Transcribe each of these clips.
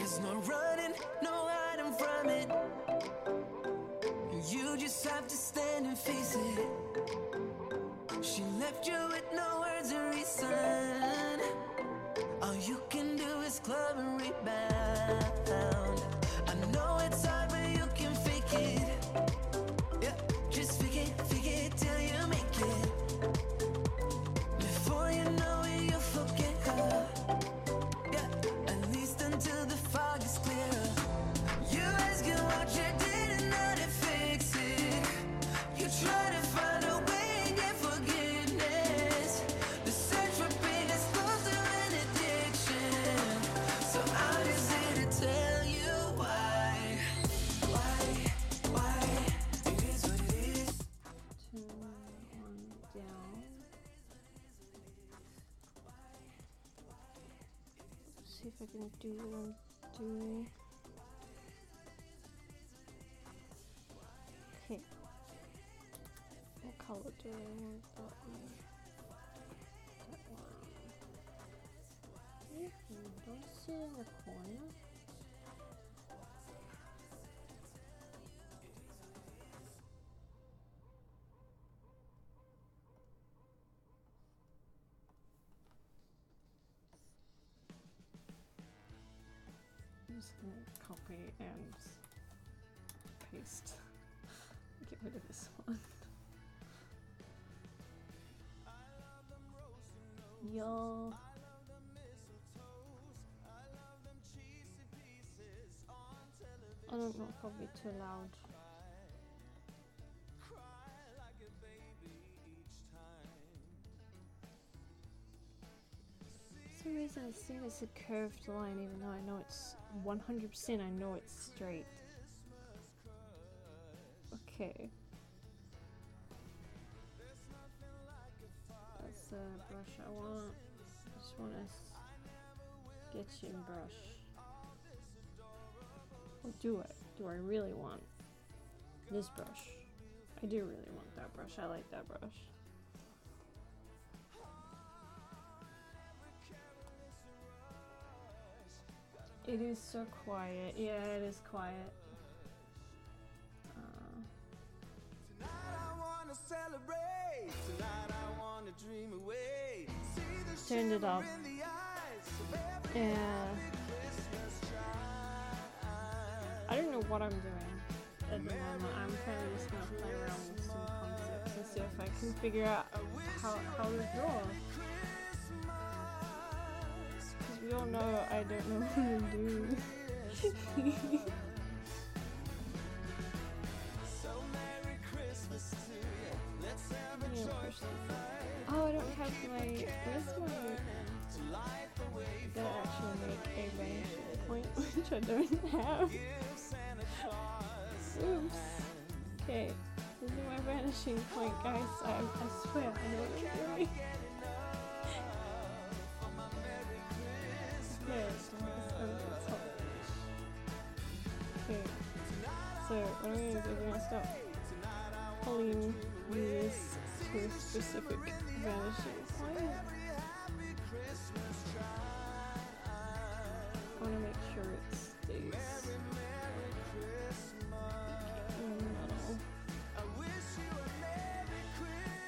There's no running, no hiding from it. You just have to stand and face it. She left you with no words of reason. All you can do is club and rebound. I know it's hard, but you can fake it. Yeah, just fake it till you make it. Before you know it, you'll forget her. Yeah, at least until the fog is clear. You ask her what you did and how to fix it. You try to find a way and get forgiveness. The search for pain is close to an addiction. So I'm just here to tell you why. It is what it is. 2, 1 down. Let's see if I can do what I'm doing. Okay. What color do I want that one? That one. Don't sit in the corner. I'm just gonna copy and paste. Get rid of this one. Y'all. I don't know if I'll be too loud. For some reason it seems it's a curved line even though I know it's 100% I know it's straight. Okay. That's the brush I want. I just want a sketching brush. Or do I really want this brush? I do really want that brush. I like that brush. It is so quiet. Yeah, it is quiet. Turned it up. Yeah. I don't know what I'm doing at the moment. I'm kind of just gonna play around with some concepts and see if I can figure out how to draw. Because we all know I don't know what to do. Oh, I don't have my. Where's my. I gotta actually make a vanishing point, which I don't have. Oops. Okay, this is my vanishing point, guys. I swear I know what I'm doing. Okay, it's over the top. Okay, so what I'm gonna do is I'm gonna start pulling this to a specific vanishing point. I want to make sure it stays in the middle.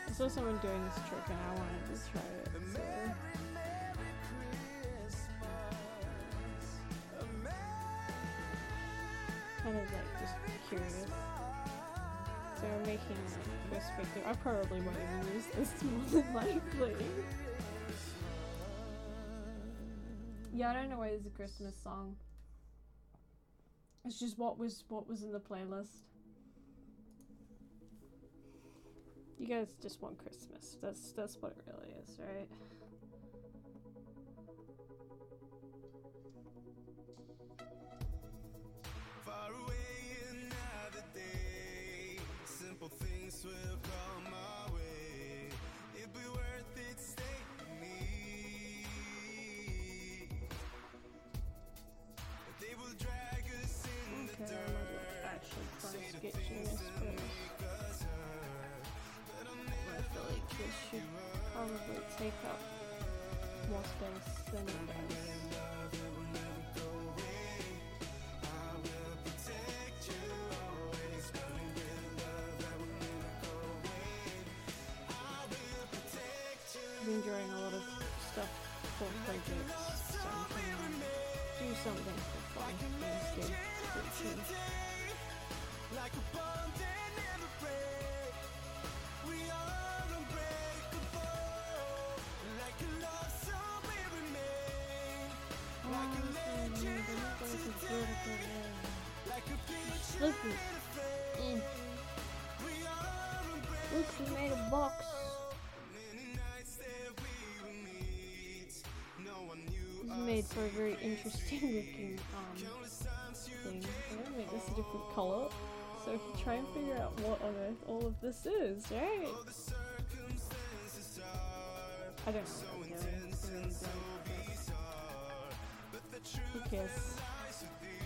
I saw someone doing this trick and I wanted to try it, so kind of like just curious. So I'm making like perspective. I probably won't even use this more than likely. Yeah, I don't know why there's a Christmas song. It's just what was in the playlist. You guys just want Christmas. That's what it really is, right? Far away another day. Simple things will come our way. It'd be worth it, stay with me. They will drag us in the dirt. Actually try sketching this first. I feel like this should probably take up more space than it does. projects, so I'm trying to do something for fun instead of teaching. Like a bond that never break. We are unbreakable. Like a love song we remain. Like a legend up today. Like a picture Look, in a frame. We are unbreakable. look, he made a box. Many nights that we will meet. No one knew This is us. made for a very interesting looking Countless times you thing. I'm gonna make this a different color, so I can try and figure out what on earth all of this is, right? all the circumstances are I don't know what I'm doing. I really don't. bizarre. But the Who truth cares? lies with thee.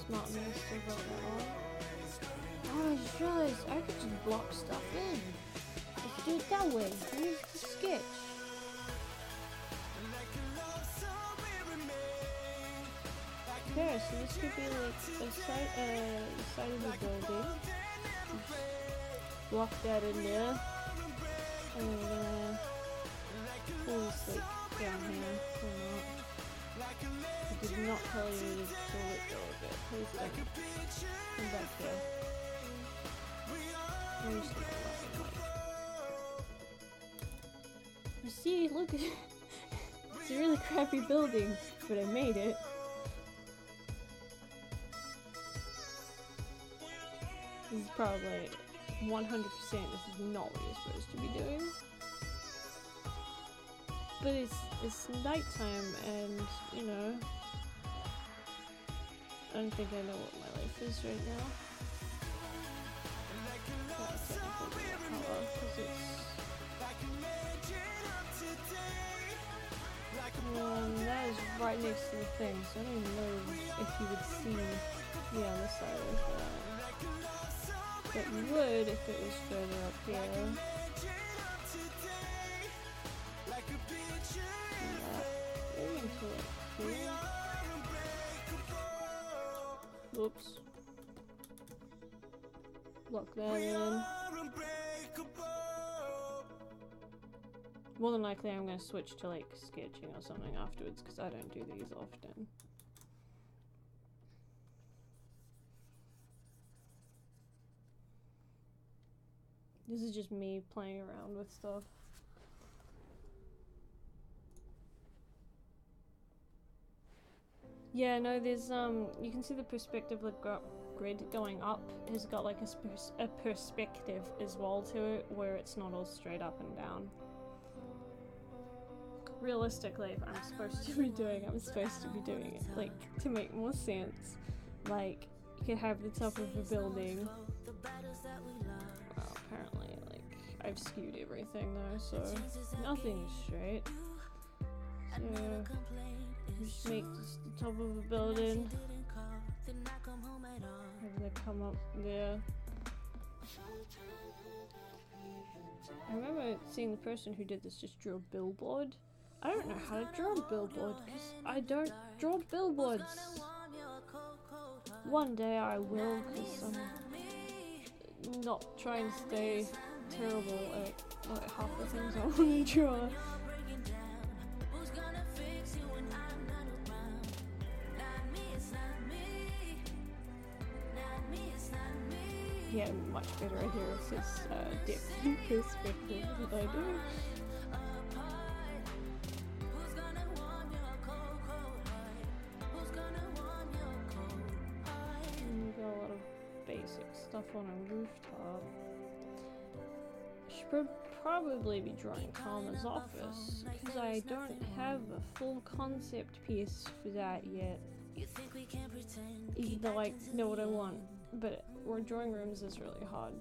Smart man still got that on. Oh, I just realized I could just block stuff in. Let's do it that way. Use the sketch. Okay, so this could be like a side of the building. Just block that in there. And we're gonna pull this like down here. Or not. I did not tell you to let go of it. Please don't. Come back here. I'm just gonna let it like. You see, look at it's a really crappy building, but I made it. This is probably 100% this is not what you're supposed to be doing. But it's nighttime and, you know, I don't think I know what my life is right now. Not technically that color, 'cause it's that is right next to the thing, so I don't even know if you would see the other side of that. But you would if it was further up here. Maybe into like here. Whoops. Lock that in. More than likely I'm going to switch to like sketching or something afterwards because I don't do these often. This is just me playing around with stuff. Yeah, no, there's you can see the perspective like grid going up has got like a perspective as well to it where it's not all straight up and down. Realistically, if I'm supposed to be doing it like to make more sense. Like you could have the top of a building. Well, apparently, like I've skewed everything though, so nothing is straight. So just make this the top of a building. Have them come up there. I remember seeing the person who did this just draw a billboard. I don't know how to draw a billboard because I don't draw billboards. One day I will because I'm not trying to stay terrible at like, half the things I want to draw. Yeah, much better idea of this depth and perspective that I do. And we've got a lot of basic stuff on a rooftop. I should probably be drawing Karma's office, because I don't have a full concept piece for that yet. Even though I know what I want. But drawing rooms is really hard.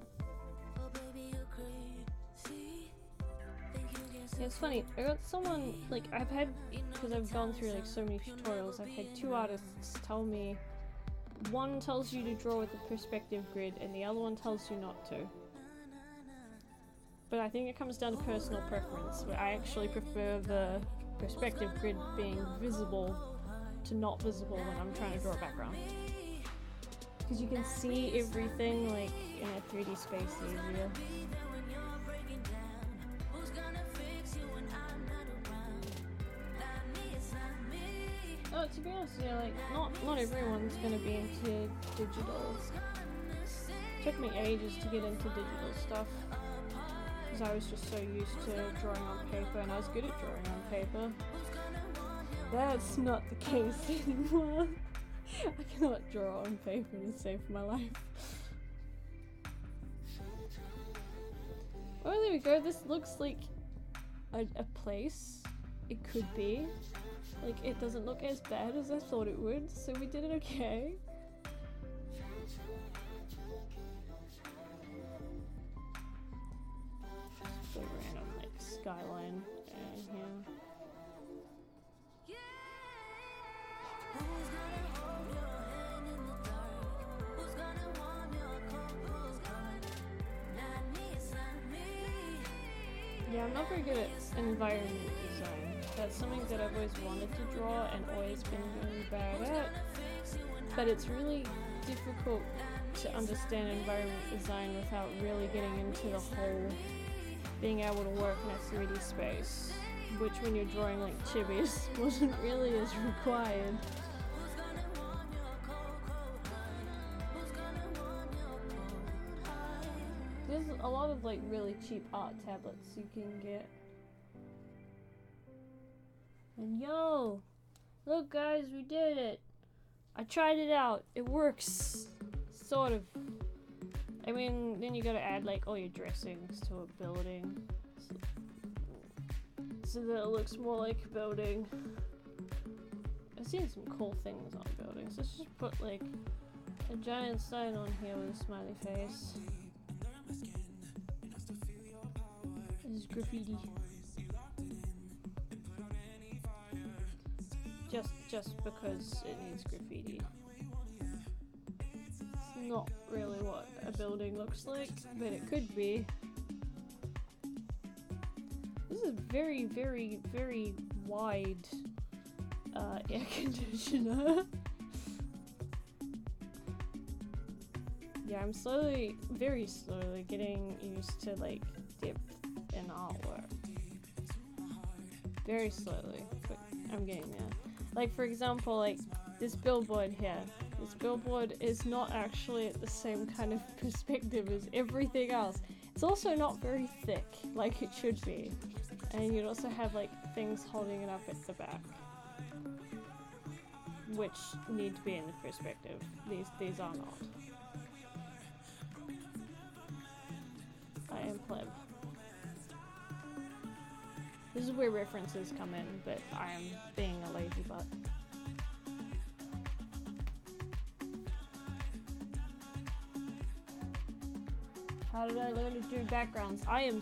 Yeah, it's funny, I got someone, like, I've had, because I've gone through, like, so many tutorials, I've had two artists tell me, one tells you to draw with the perspective grid, and the other one tells you not to. But I think it comes down to personal preference, where I actually prefer the perspective grid being visible to not visible when I'm trying to draw a background. because you can see everything like in a 3D space easier. Oh, to be honest, yeah, like not everyone's gonna be into digital. It took me ages to get into digital stuff because I was just so used to drawing on paper, and I was good at drawing on paper. That's not the case anymore. I cannot draw on paper to save my life. Oh, there we go. This looks like a place. It could be. Like, it doesn't look as bad as I thought it would, so we did it okay. Just a random, like, skyline down here. Yeah, I'm not very good at environment design. That's something that I've always wanted to draw and always been really bad at. But it's really difficult to understand environment design without really getting into the whole being able to work in a 3D space, which when you're drawing like chibis wasn't really as required. There's a lot of like really cheap art tablets you can get. And yo, look guys, we did it. I tried it out. It works, sort of. I mean, then you gotta add like all your dressings to a building so that it looks more like a building. I've seen some cool things on buildings. Let's just put like a giant sign on here with a smiley face. This is graffiti. Just because it needs graffiti. It's not really what a building looks like, but it could be. This is very, very, very wide air conditioner. Yeah, I'm slowly, very slowly getting used to like depth in artwork. Very slowly, but I'm getting there. Like for example, like this billboard here. This billboard is not actually at the same kind of perspective as everything else. It's also not very thick, like it should be. And you'd also have like things holding it up at the back, which need to be in the perspective. These are not. I am pleb. This is where references come in, but I am being a lazy butt. How did I learn to do backgrounds? I am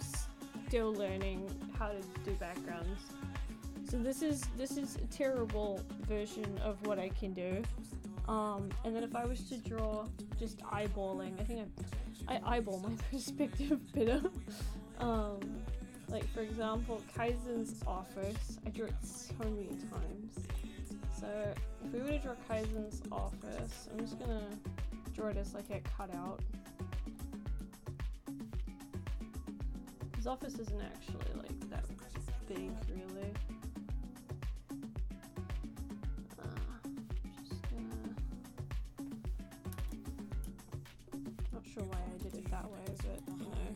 still learning how to do backgrounds. So this is a terrible version of what I can do. And then if I was to draw just eyeballing, I think I eyeball my perspective better. Like for example, Kaizen's office. I drew it so many times. So if we were to draw Kaizen's office, I'm just gonna draw it as like a cutout. His office isn't actually like that big, really. Just gonna. Not sure why I did it that way, but you know.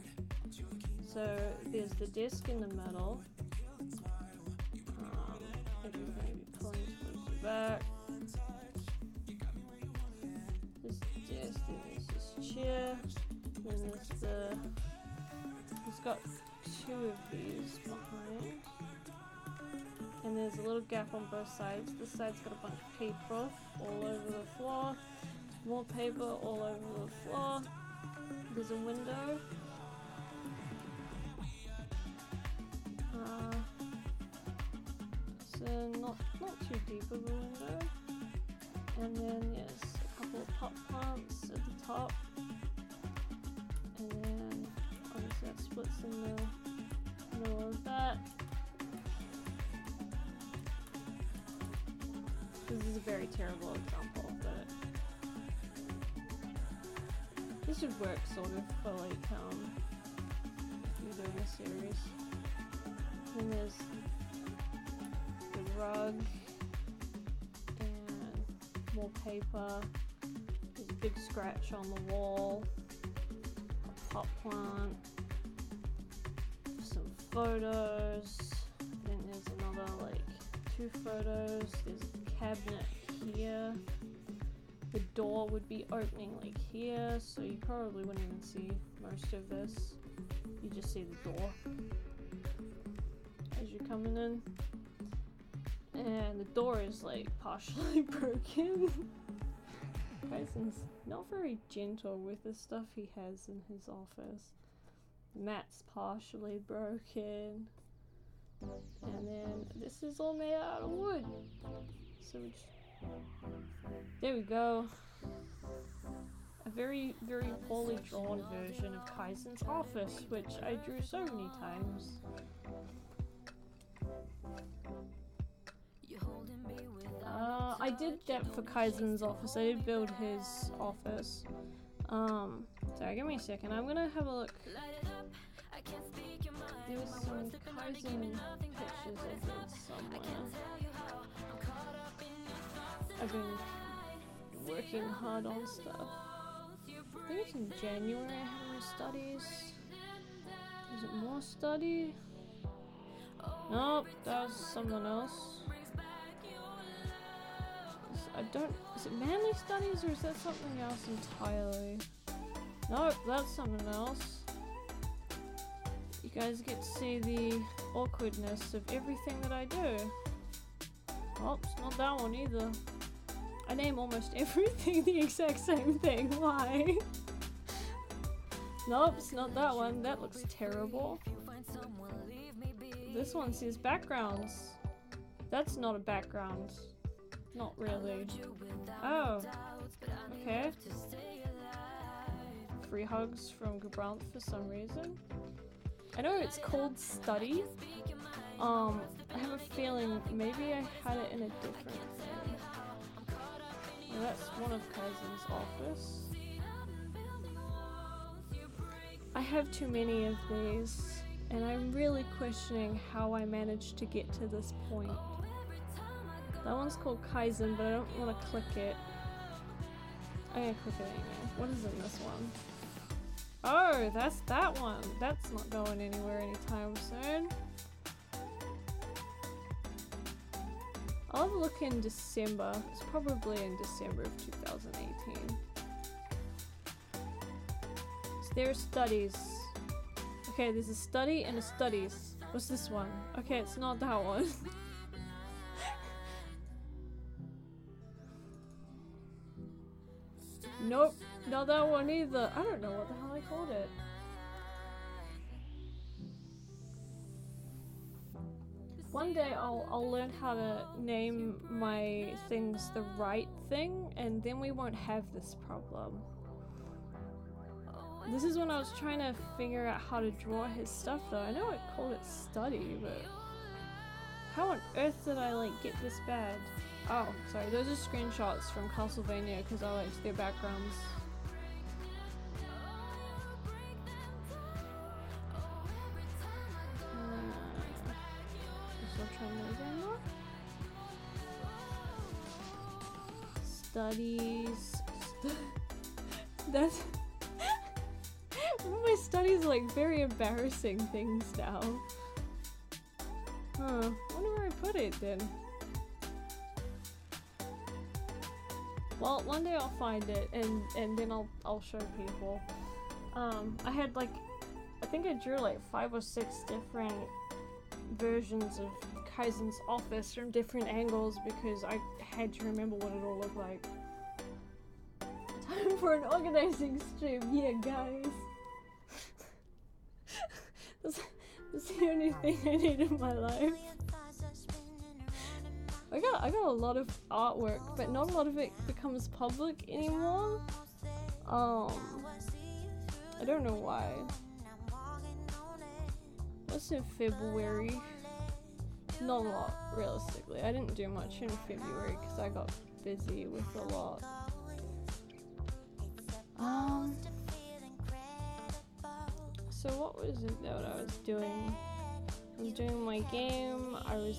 So there's the desk in the middle. Everything be pulling towards the back. This desk, then there's this chair. Then there's the. It's got two of these behind. And there's a little gap on both sides. This side's got a bunch of paper all over the floor. More paper all over the floor. There's a window. So not too deep of a window. And then yes, a couple of pot plants at the top. And then obviously that splits in the middle of that. This is a very terrible example, but This would work sort of for like doing a series. Then there's the rug and more paper. There's a big scratch on the wall. A pot plant. Some photos. Then there's another like 2 photos. There's a cabinet here. The door would be opening like here, so you probably wouldn't even see most of this. You just see the door as you're coming in. And the door is like partially broken. Kaizen's not very gentle with the stuff he has in his office. The mat's partially broken. And then this is all made out of wood. So we just, there we go. A very, very poorly drawn version of Kaizen's office, which I drew so many times. I did that for Kaizen's office. I did build his office. Sorry, give me a second. I'm gonna have a look. There was some Kaizen pictures I did somewhere. I've been working hard on stuff. I think it's in January I had my studies. Is it more study? Nope, that was someone else. Is it manly studies or is that something else entirely? Nope, that's something else. You guys get to see the awkwardness of everything that I do. Oh, it's not that one either. I name almost everything the exact same thing. Why? Nope, it's not that one. That looks terrible. This one says backgrounds. That's not a background. Not really. Oh. Okay. Free hugs from Gibraltar for some reason. I know it's called study. I have a feeling maybe I had it in a different thing. Well, that's one of Kaizen's office. I have too many of these, and I'm really questioning how I managed to get to this point. That one's called Kaizen, but I don't want to click it. I'm gonna click it anyway. What is in this one? Oh, that's that one. That's not going anywhere anytime soon. I'll have a look in December. It's probably in December of 2018. So there are studies. Okay, there's a study and a studies. What's this one? Okay, it's not that one. Nope, not that one either. I don't know what the hell I called it. One day I'll learn how to name my things the right thing, and then we won't have this problem. This is when I was trying to figure out how to draw his stuff though. I know I called it study, but how on earth did I like get this bad? Oh, sorry, those are screenshots from Castlevania because I liked their backgrounds. Studies. That's one of my studies are like very embarrassing things now. Huh, wonder where I put it then. Well, one day I'll find it and then I'll show people. I had like, I think I drew like 5 or 6 different versions of Kaizen's office from different angles because I had to remember what it all looked like. Time for an organizing stream, yeah guys. That's the only thing I need in my life. I got a lot of artwork, but not a lot of it becomes public anymore. I don't know why. What's in February? Not a lot, realistically. I didn't do much in February because I got busy with a lot. So what was it that I was doing? I was doing my game, I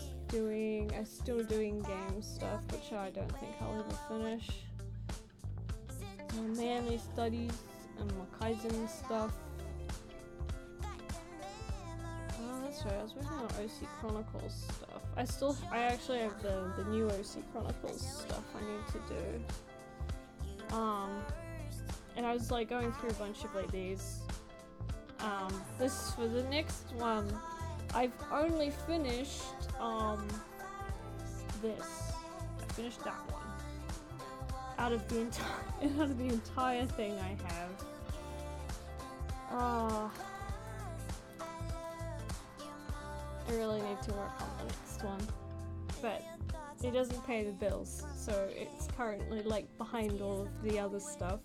still doing game stuff, which I don't think I'll ever finish. My manly studies and my Kaizen stuff. Oh, that's right, I was working on OC Chronicles stuff. I actually have the new OC Chronicles stuff I need to do. And I was like going through a bunch of like these. This for the next one, I've only finished this. I finished that one. Out of the entire thing I have. I really need to work on the next one. But it doesn't pay the bills, so it's currently like behind all of the other stuff.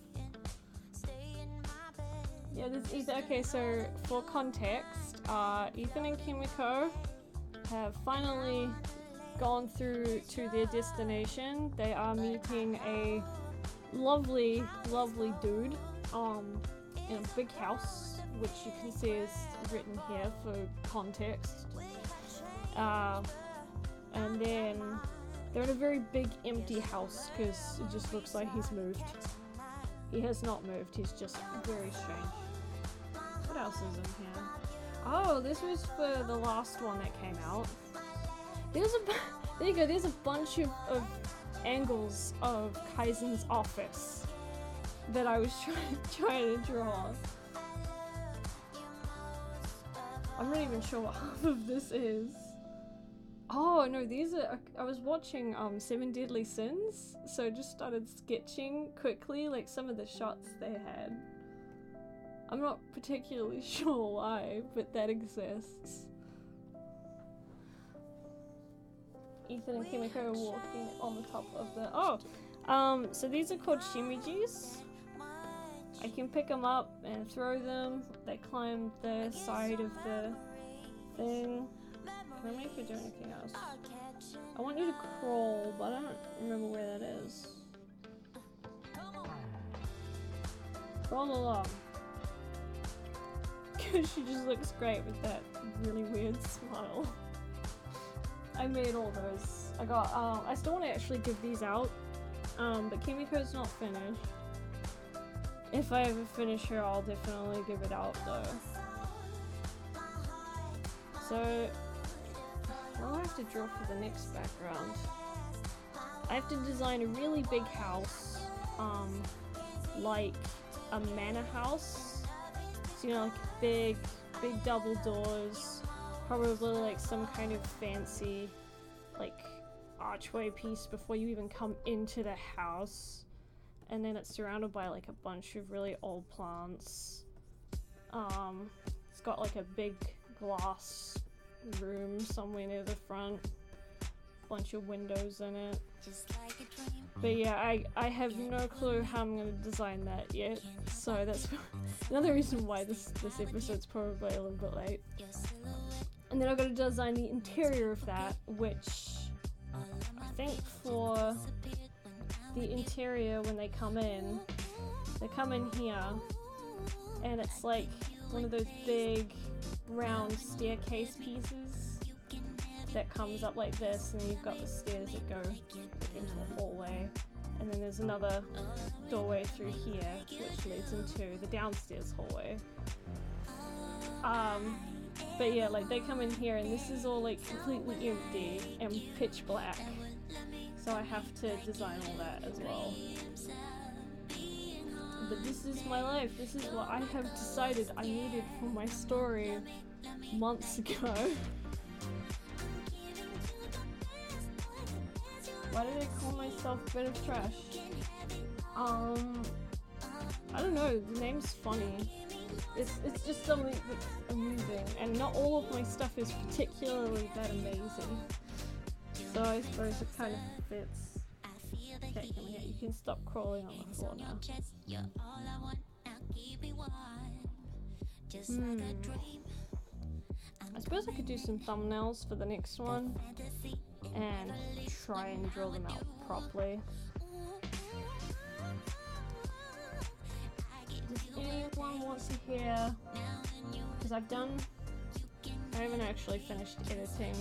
Yeah, this Ethan. Okay, so for context, Ethan and Kimiko have finally gone through to their destination. They are meeting a lovely, lovely dude in a big house, which you can see is written here for context. And then they're in a very big empty house because it just looks like he's moved. He has not moved, he's just very strange. What else is in here? Oh, this was for the last one that came out. There you go, there's a bunch of angles of Kaizen's office that I was trying to draw. I'm not even sure what half of this is. Oh no, these are. I was watching 7 Deadly Sins, so I just started sketching quickly like some of the shots they had. I'm not particularly sure why, but that exists. Ethan and Kimiko are walking on the top of the. So these are called shimijis. I can pick them up and throw them. They climb the side of the thing. Can I make you do anything else? I want you to crawl, but I don't remember where that is. Crawl along. She just looks great with that really weird smile. I made all those. I got, I still want to actually give these out, but Kimiko's not finished. If I ever finish her, I'll definitely give it out though. So, what do I have to draw for the next background? I have to design a really big house, like a manor house. So, you know, like big double doors, probably like some kind of fancy, like, archway piece before you even come into the house. And then it's surrounded by like a bunch of really old plants. It's got like a big glass room somewhere near the front, bunch of windows in it. But yeah, I have no clue how I'm gonna design that yet, so that's another reason why this episode's probably a little bit late. And then I've got to design the interior of that, which I think for the interior when they come in here, and it's like one of those big round staircase pieces that comes up like this, and you've got the stairs that go into the hallway, and then there's another doorway through here which leads into the downstairs hallway. But yeah, like they come in here and this is all like completely empty and pitch black, so I have to design all that as well. But this is my life, this is what I have decided I needed for my story months ago. Why did I call myself Bit of Trash? I don't know, the name's funny. It's just something that's amusing, and not all of my stuff is particularly that amazing. So I suppose it kind of fits. Okay, come here. You can stop crawling on the floor now. I suppose I could do some thumbnails for the next one and try and draw them out properly. Does anyone want to hear because I haven't actually finished editing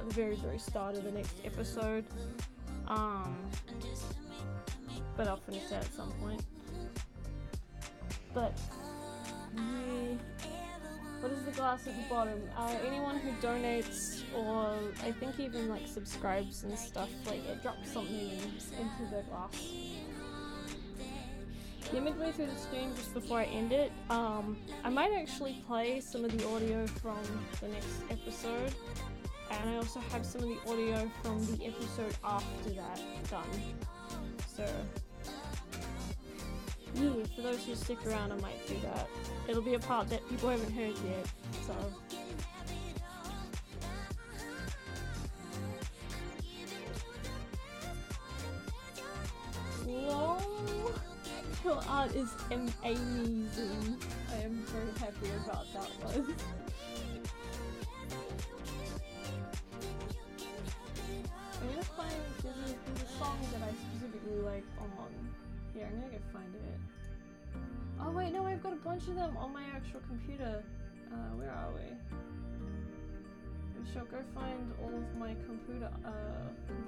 the very start of the next episode. But I'll finish that at some point. But yeah, what is the glass at the bottom? Anyone who donates or I think even like subscribes and stuff, like it drops something into the glass. Yeah, midway through the stream, just before I end it, I might actually play some of the audio from the next episode, and I also have some of the audio from the episode after that done. So yeah, for those who stick around, I might do that. It'll be a part that people haven't heard yet, so. Whoa! Your art is amazing. I am very happy about that one. I'm gonna find, there's a song that I specifically like on here. I'm gonna go find it. Oh wait, no, I've got a bunch of them on my actual computer. Where are we? I shall go find all of my computer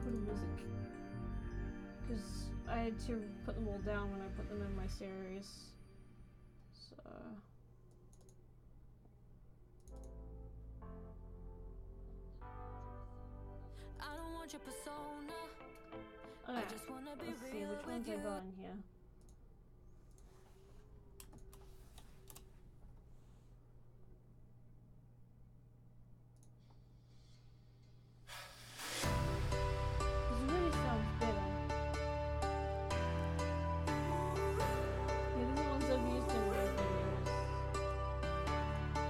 music. Because I had to put them all down when I put them in my series. So... I don't want your persona. Okay, let's see which ones I got in here. This really sounds better. Yeah, these are the ones I've used in my videos.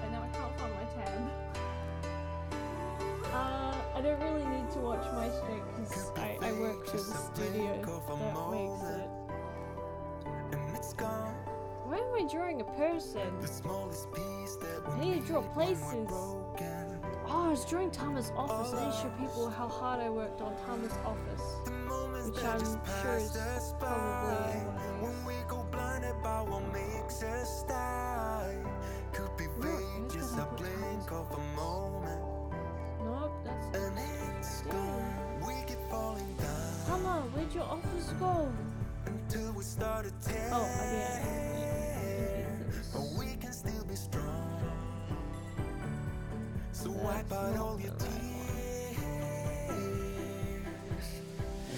And now I can't find my tab. I don't really need to watch my stream because I work for the studio that makes it. Why am I drawing a person? I need to draw places. Oh, I was drawing Tama's office. I need to show people how hard I worked on Tama's office, which I'm sure is probably one of these. Nope, that's Tama, where'd your office go? Oh, again. We can still be strong. So wipe out all your tears.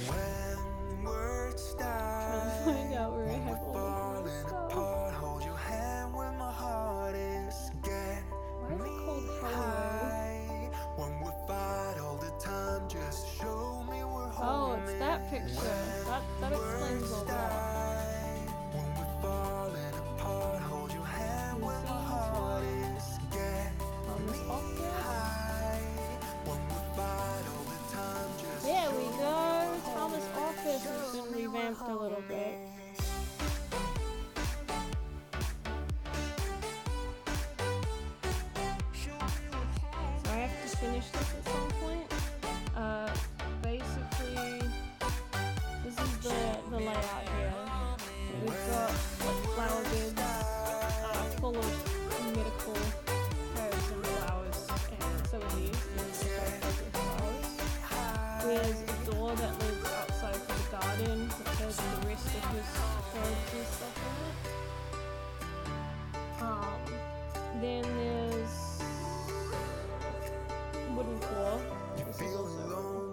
When words die, Find out where I have all falling apart, hold your hand when my heart is scared. Why is it called High, when we fight all the time, just show me we're home. Oh, it's that picture. That explains a lot. When we're falling apart, hold your hand when my heart is scared. Thomas office. When we fight all the time, just There we go. Thomas office has been revamped a little bit. So I have to finish this at some point. Basically, this is the layout here. We've got like flower beds full of medical herbs and flowers, and so are these. Flowers. There's a door that leads outside to the garden that has the rest of his herbs and stuff in it. Then there's wooden floor. This is also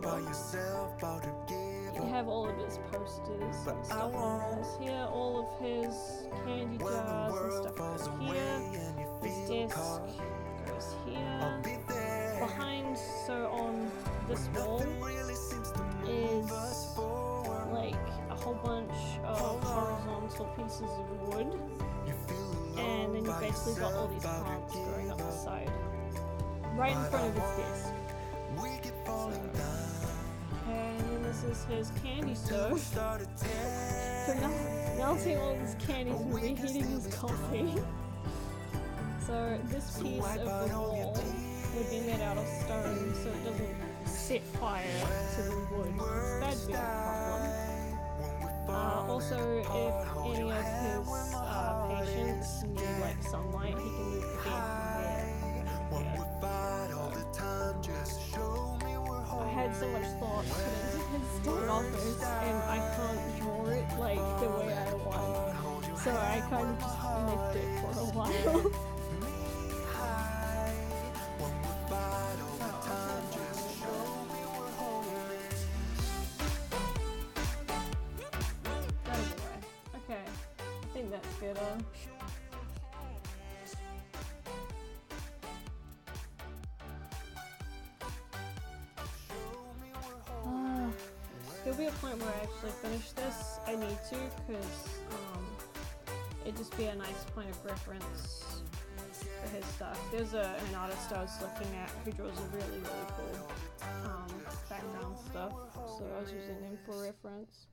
wooden floor. You have all of his posters and stuff on this here, all of his candy jars and stuff goes here, his desk goes here, behind, so on this wall is like a whole bunch of horizontal pieces of wood, and then you've basically got all these plants growing up the side, right in front of his desk. And then this is his candy stove. For melting all his candies and reheating his coffee. So this piece of the wall would be made out of stone so it doesn't set fire to the wood. That'd be a problem. Also, if any of his patients need like sunlight, he can move the bed from there office and I can't draw it like the way I want. So I kind of just left it for a while. Okay, I think that's better. There'll be a point where I actually finish this. I need to, because it'd just be a nice point of reference for his stuff. There's an artist I was looking at who draws a really cool background stuff, so I was using him for reference.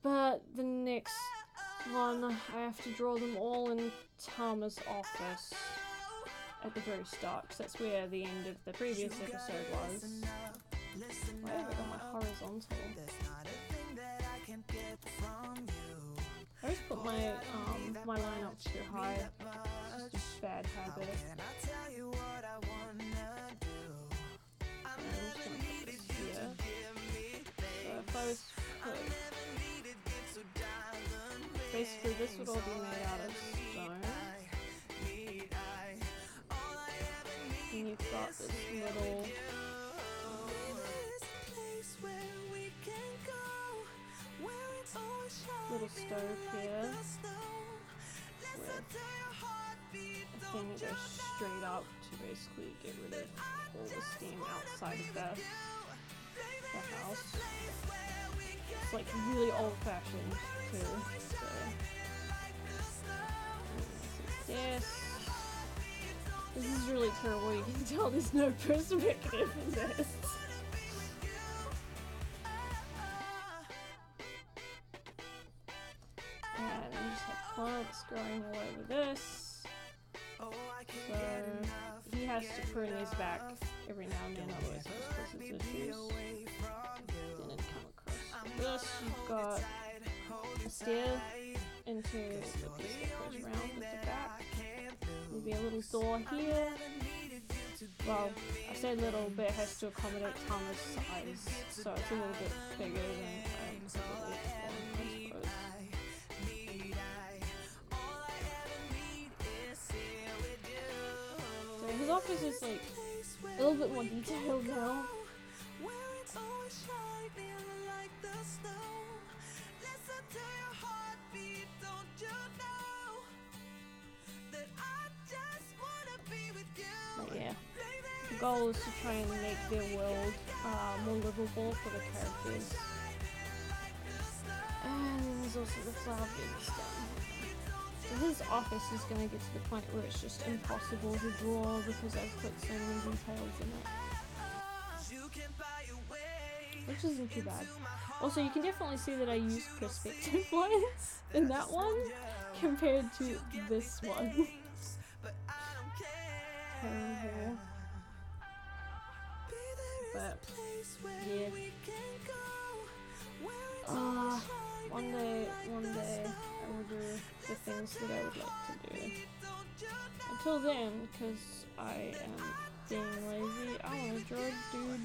But the next one, I have to draw them all in Tama's office at the very start, because that's where the end of the previous episode was. Why have I got my horizontal? I always put my my line up too high. It's just a bad habit. And I'm just gonna put this here. So if I was to put, basically this would all be made out of stone. And you've got this little stove here with a thing that goes straight up to basically get rid of all the steam outside of the house. It's like really old-fashioned too. So this is really terrible. You can tell there's no perspective in this. Plants growing all over this, so he has to prune these back every now and then, otherwise it just causes issues. Then it come across this, you've got a stair into the piece that goes around at the back. There'll be a little door here. Well, I say little, but it has to accommodate Tama's size, so it's a little bit bigger than a little one, I suppose. His office is like a little bit more detailed now. But yeah, the goal is to try and make their world more livable for the characters. And there's also the flower baby stuff. So his office is going to get to the point where it's just impossible to draw because I've put so many details in it. Which isn't too bad. Also, you can definitely see that I use perspective lines in that one compared to this one. But, yeah. One day I will do the things that I would like to do. Until then, because I am being lazy, I want to draw a dude.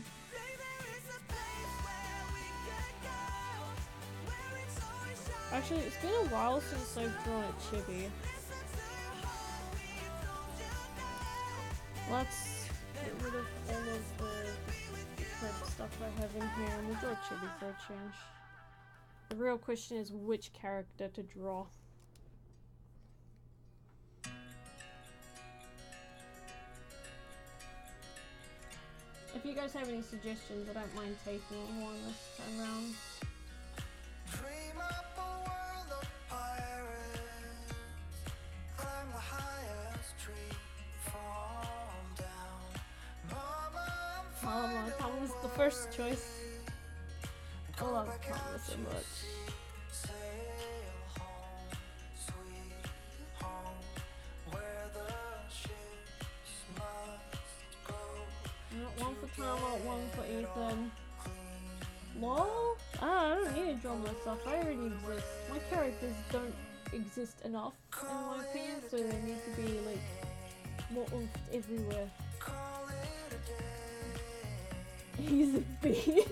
Actually, it's been a while since I've drawn a chibi. Let's get rid of all of the crap stuff I have in here and we'll draw a chibi for a change. The real question is which character to draw. If you guys have any suggestions, I don't mind taking one this time around. Dream up a world of pirates, climb the highest tree, fall down. Mama, Tom was the first choice. I love Tom so much. sail home, sweet home, where the ships must go. One for Tom, one for Ethan. Lol? I don't need to draw myself, I already exist. My characters don't exist enough, in my opinion, so they need to be like more oomph everywhere. He's a bee.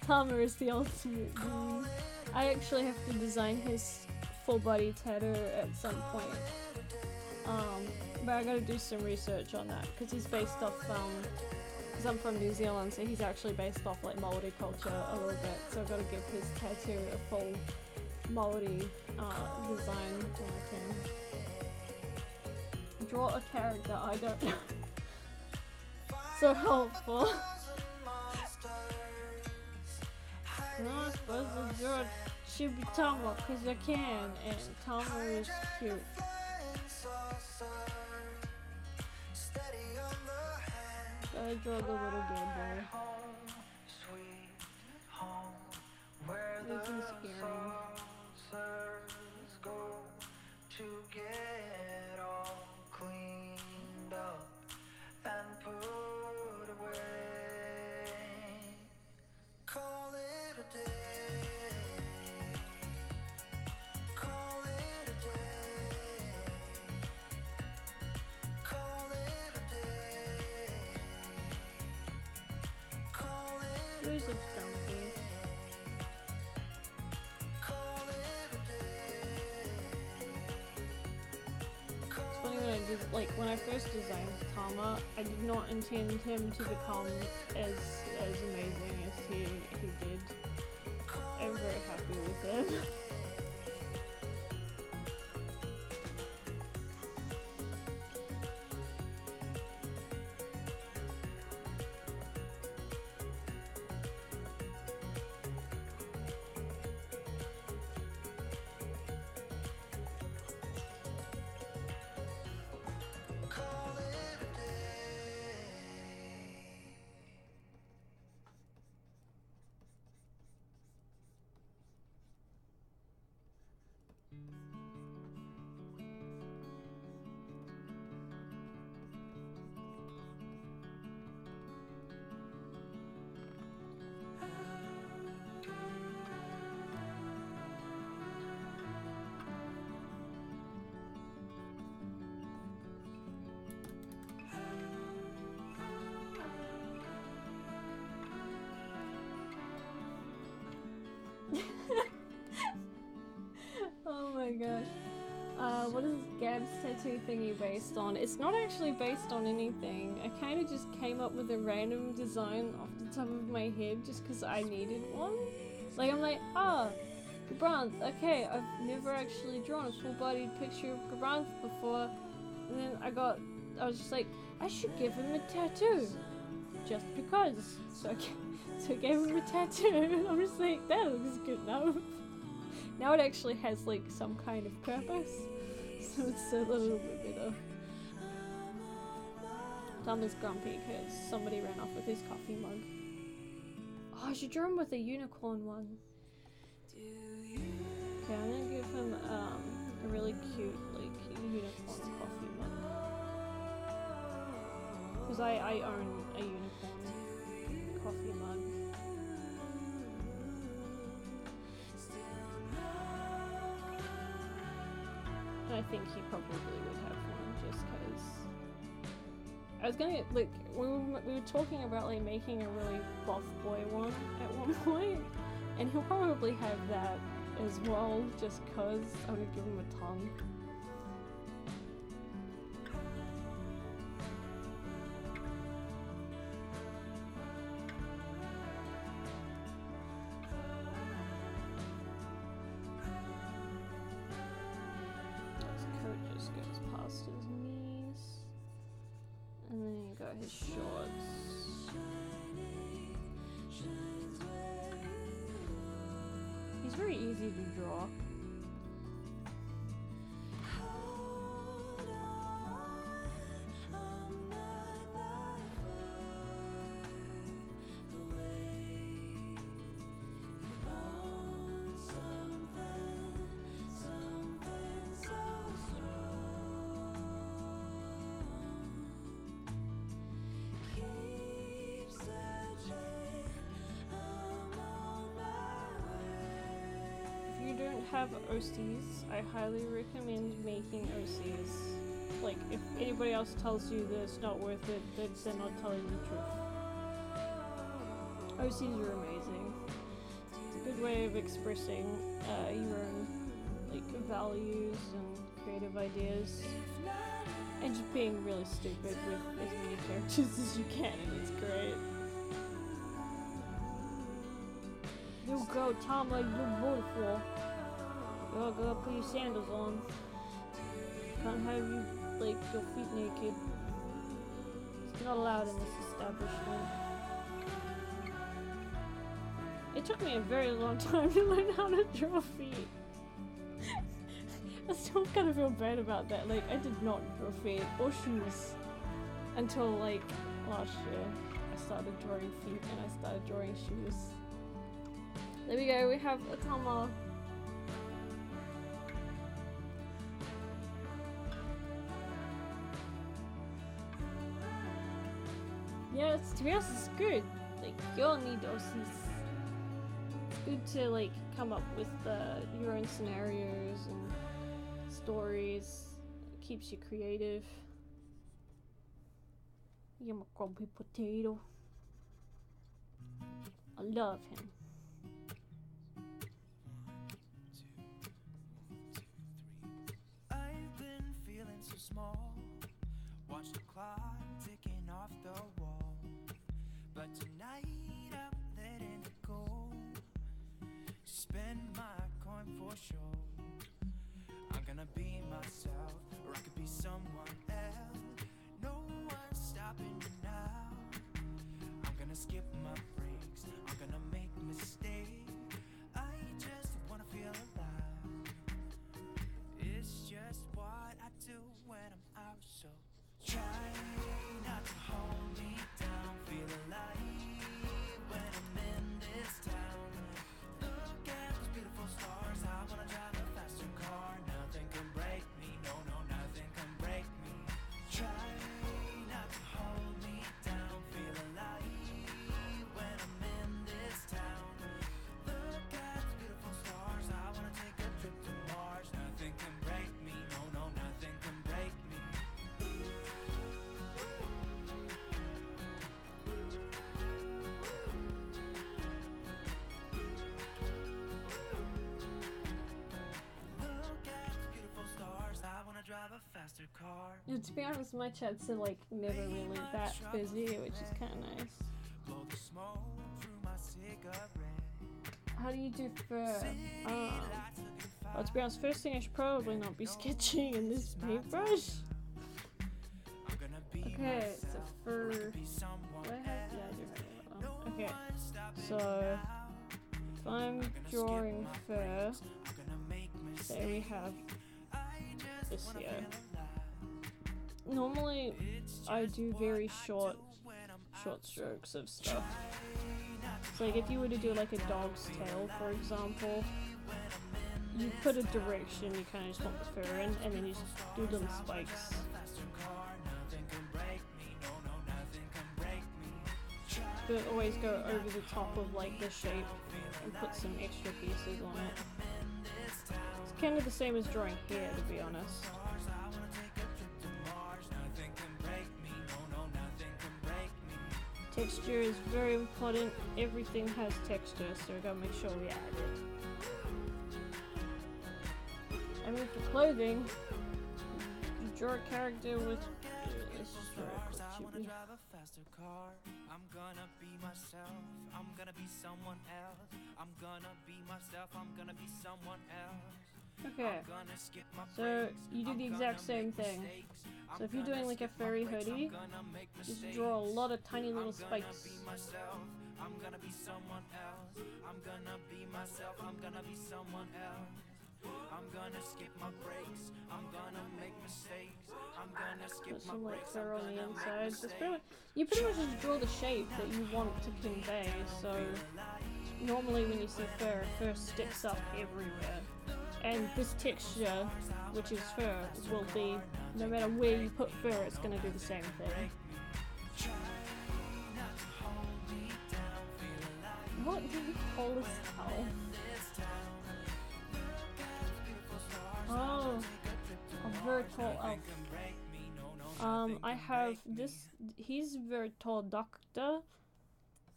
Tama is the ultimate dream. I actually have to design his full body tattoo at some point. But I gotta do some research on that because he's based off, because I'm from New Zealand, so he's actually based off like Māori culture a little bit. So I've gotta give his tattoo a full Māori design when I can. Draw a character I don't know. So helpful. No, I'm supposed to draw Shibitama because I can, and Tama is cute. I draw the little boy. This is scary. Call it a day. Call it a day. Call it a day. Call it Who's this grumpy? It's funny when I did, like when I first designed Tama, I did not intend him to become as amazing as he did. I'm very happy with him. Oh my gosh. What is Gab's tattoo thingy based on? It's not actually based on anything. I kind of just came up with a random design off the top of my head just because I needed one. Like, I'm like, Gabranth, okay, I've never actually drawn a full-bodied picture of Gabranth before. And then I was just like, I should give him a tattoo. Just because. So I gave him a tattoo. I'm just like, that looks good enough. Now it actually has like some kind of purpose, so it's a little bit better. Tom is grumpy because somebody ran off with his coffee mug. Oh, I should draw him with a unicorn one. Okay, I'm gonna give him a really cute like unicorn coffee mug. Because I own a unicorn coffee mug. And I think he probably would have one just because I was gonna like we were talking about like making a really buff boy one at one point, and he'll probably have that as well just cause I would give him a tongue. His shorts. He's very easy to draw. Have OCs, I highly recommend making OCs. Like, if anybody else tells you that it's not worth it, they're not telling the truth. OCs are amazing. good way of expressing your own like values and creative ideas, and just being really stupid with as many characters as you can, and it's great. You go, Tama, you're beautiful. You all go put your sandals on. Can't have you like your feet naked. It's not allowed in this establishment. It took me a very long time to learn how to draw feet. I still kind of feel bad about that. Like, I did not draw feet or shoes until like last year. I started drawing feet and I started drawing shoes. There we go, we have a Tama. Yeah, to be honest, it's good. Like, you'll need OCs. It's good to like come up with your own scenarios and stories. It keeps you creative. You're my grumpy potato. I love him. I've been feeling so small. Watch the clock ticking off the wall. But tonight I'm letting it go. Spend my coin for sure. I'm gonna be myself, or I could be someone else. No one's stopping me now. I'm gonna skip my breaks. I'm gonna make mistakes. I just wanna feel alive. It's just what I do when I'm out, so try not to hold me down. Feel alive when I'm in this town. Look at those beautiful stars. I wanna drive a faster car. Nothing can break me. No, no, nothing can break me. Try not to hold me down. Feel alive when I'm in this town. Look at those beautiful stars. I wanna take a trip to Mars. Nothing can break me. No, no, nothing can break me. Look at the beautiful stars. I wanna drive a faster car. Yeah, to be honest, my chats are like never really that busy, which is kind of nice. Blow the smoke through my cigarette. How do you do fur? Well, to be honest, first thing I should probably not be sketching in this paintbrush. Okay, it's a fur. Do I have? Yeah, I do have one. Okay, so if I'm drawing fur, say we have this here. Normally, I do very short strokes of stuff. So like if you were to do like a dog's tail, for example, you put a direction, you kind of just want the fur in, and then you just do little spikes. But always go over the top of like the shape and put some extra pieces on it. It's kind of the same as drawing hair, to be honest. Texture is very important. Everything has texture, so we gotta make sure we add it. I mean, for clothing, you draw a character with. Let's just draw it with Chibi. I'm gonna be myself. I'm gonna be someone else. I'm gonna be myself. I'm gonna be someone else. Okay, so you do the exact same thing. So if you're doing like a furry hoodie, just draw a lot of tiny little spikes. I'm gonna be someone else. I'm gonna be myself. I'm gonna be someone else. I'm gonna skip my breaks. I'm gonna make mistakes. I'm gonna skip Put my some like breaks. fur on the inside. You pretty much just draw the shape that you want to convey. So normally when you see fur, fur sticks up everywhere. And this texture, which is fur, will be, no matter where you put fur, it's going to do the same thing. What do you call this cow? Oh, a very tall elf. I have this, he's a very tall doctor.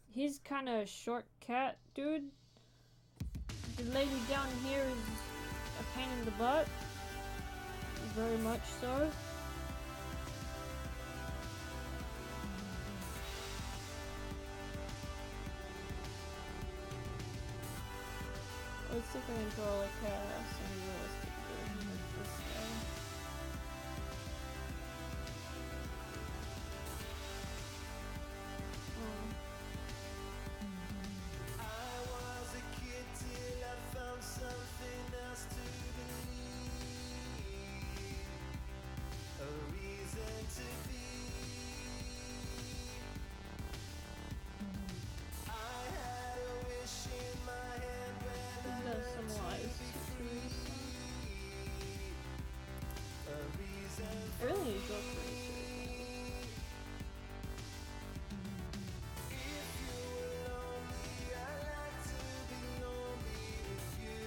He's kind of a short cat dude. The lady down here is a pain in the butt. Very much so. Let's see if I can draw like some realistic version of this guy. I was a kid till I found something else to believe, a reason to be. I had a wish in my hand when He's got some lies to trees. a reason I really need to draw trees. if you were lonely, I'd like to be lonely with you.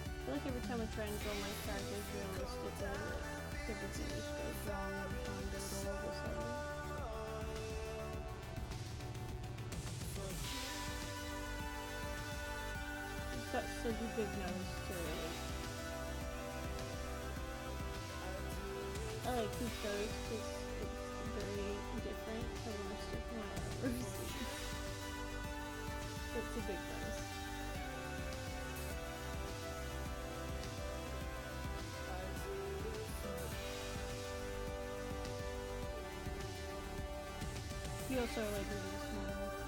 I feel like every time I try and draw my characters realistically, like, everything just goes wrong every time I do it all of a sudden. He's got such a big nose too. I like his face because it's very different from most of my others. It's a big nose. He also like really small.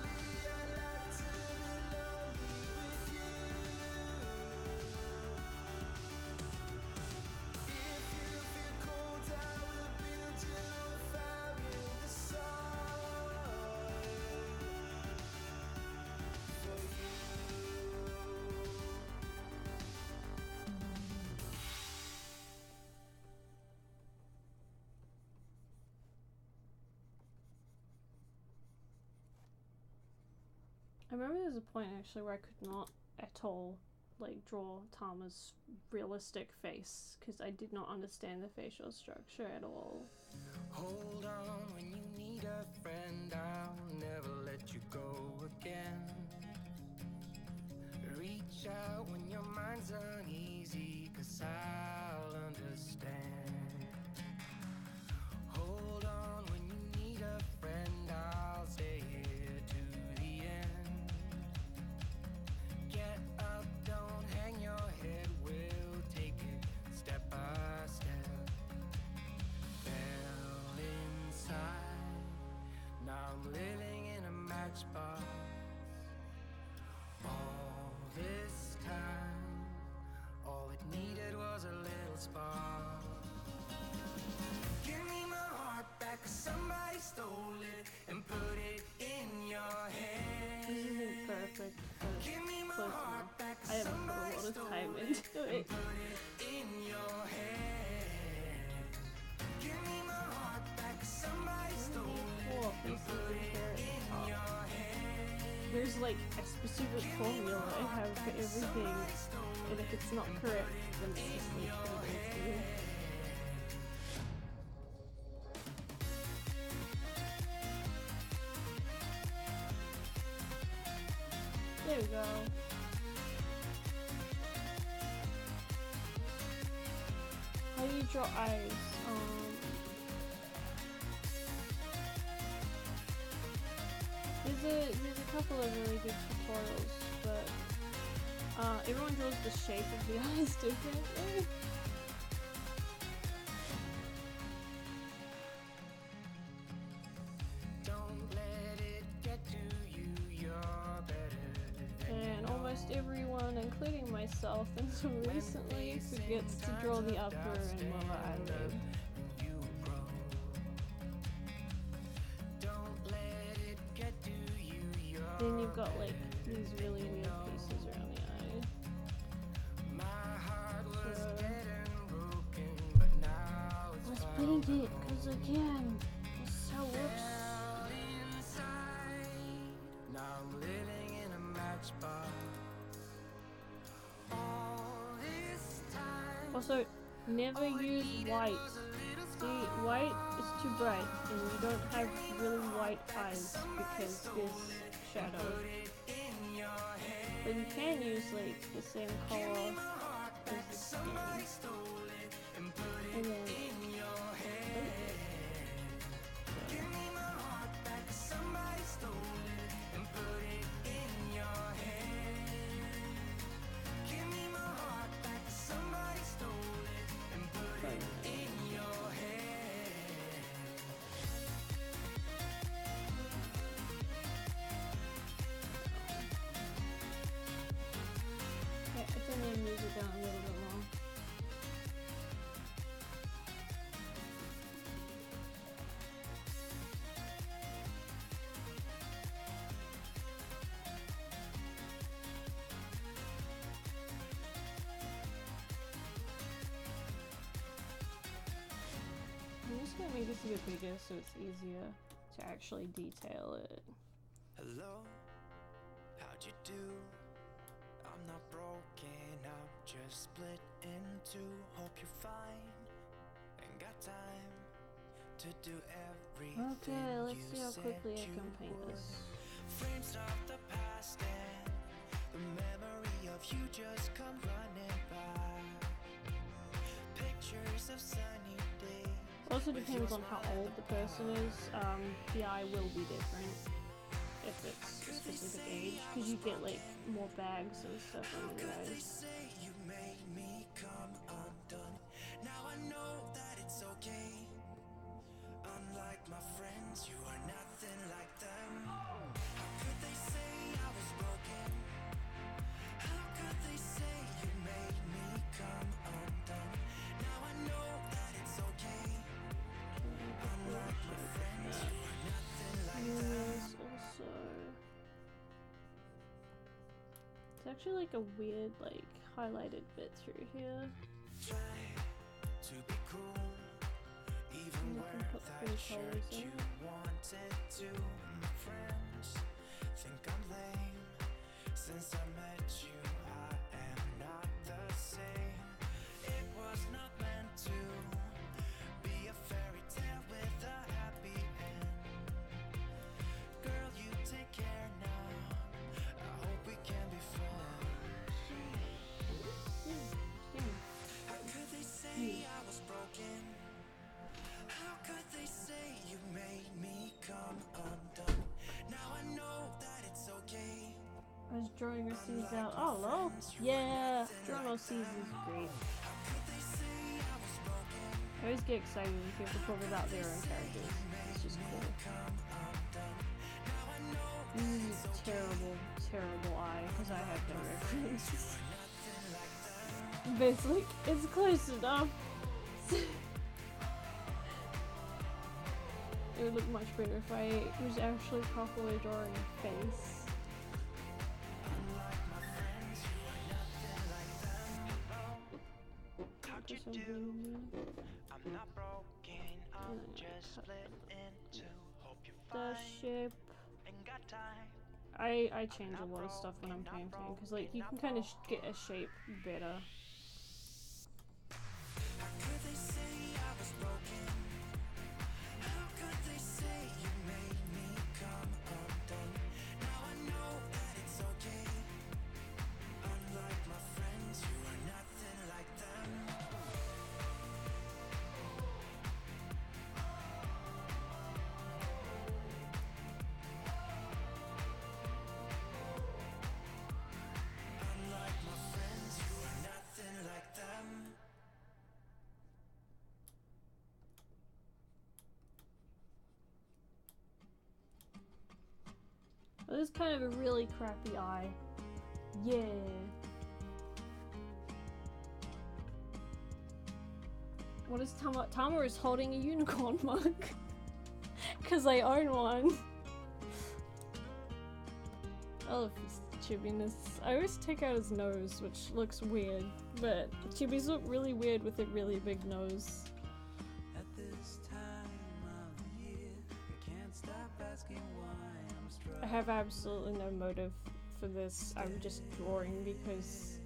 I remember there was a point actually where I could not at all like draw Tama's realistic face because I did not understand the facial structure at all. Hold on when you need a friend, I'll never let you go again. Reach out when your mind's uneasy, 'cause I'll understand. Hold on when you need a friend, I'll stay here to the end. Get up, don't hang your head, we'll take it step by step. Fell inside, now I'm living in a matchbox. All this time, all it needed was a little spark. Give me my heart back, 'cause somebody stole it and put it in your hand. This isn't perfect, but Give me my close heart enough. back, 'cause I haven't put a somebody lot of stole time it into and it. put it in your hand. Give me my heart back, 'cause somebody stole it Pull up and pieces put of it hair at the in top. your hand. There's like a specific formula I have for everything, and if it's not correct, then it's just like what it is. There we go. How do you draw eyes? There's a couple of really good tutorials, but everyone draws the shape of the eyes differently. Don't let it get to you, you're better than And almost everyone, including myself until recently, forgets to draw the upper and lower eyelid. you grow. Don't let it get to you, you're Then you've got like these really weird pieces around the eye. my heart was So dead and broken, but now it's let's paint it, cause I can. That's how it works. fell inside. Now I'm living in a matchbox. All this time, Also, never use white. See, white is too bright, and you don't have really white eyes because there's shadow. in your But you can use like the same color as the skin. And then move it down a little bit more. I'm just gonna make this a bit bigger so it's easier to actually detail it. Hello, how'd you do? I'm not broken, I'm just split in two. Hope you're fine, ain't got time to do everything. Okay, let's see how quickly I can paint this. Frames of the past and the memory of you just come running by. Pictures of sunny days. Also depends on how old the person is. The eye will be different if it's a specific age, because you get like more bags and stuff on your eyes. You made me come undone. Now I know that it's okay. Unlike my friends, you are nothing like them. How could they say I was broken? How could they say you made me come undone? Now I know that it's okay. Unlike my friends, you are nothing like them. Yes, also. It's actually like a weird, like, highlighted bit through here. Try to be cool, even wear that shirt you wanted to. My friends think I'm lame. Since I met you, I am not the same. It was not meant to be a fairy tale with a happy end. Girl, you take care now. I hope we can be friends. How could they say I was broken? How could they say you made me come undone? Now I know that it's okay. I was drawing our C's out. Oh, lol. Yeah, drawing our C's is great. I always get excited when people talk about their own characters. It's just cool. Terrible, terrible eye, because I have no reference. But it's like, it's close enough. It would look much better if I was actually properly drawing a face. I'm not broken, I'm just split into. Hope you're The fine. shape. Ain't got time. I change a lot of stuff when I'm painting, because like you can kind of get a shape better. How could they say I was broken? How could they say you made me come undone? Now I know that it's okay. Unlike my friends, you are nothing like them. Unlike my friends, you are nothing like them. Well, this is kind of a really crappy eye. Yeah. What is Tama? Tama is holding a unicorn mug. Because I own one. I love his chibbiness. I always take out his nose, which looks weird. But chibis look really weird with a really big nose. At this time of the year, I can't stop asking why I'm struggling. I have absolutely no motive for this. I'm just drawing because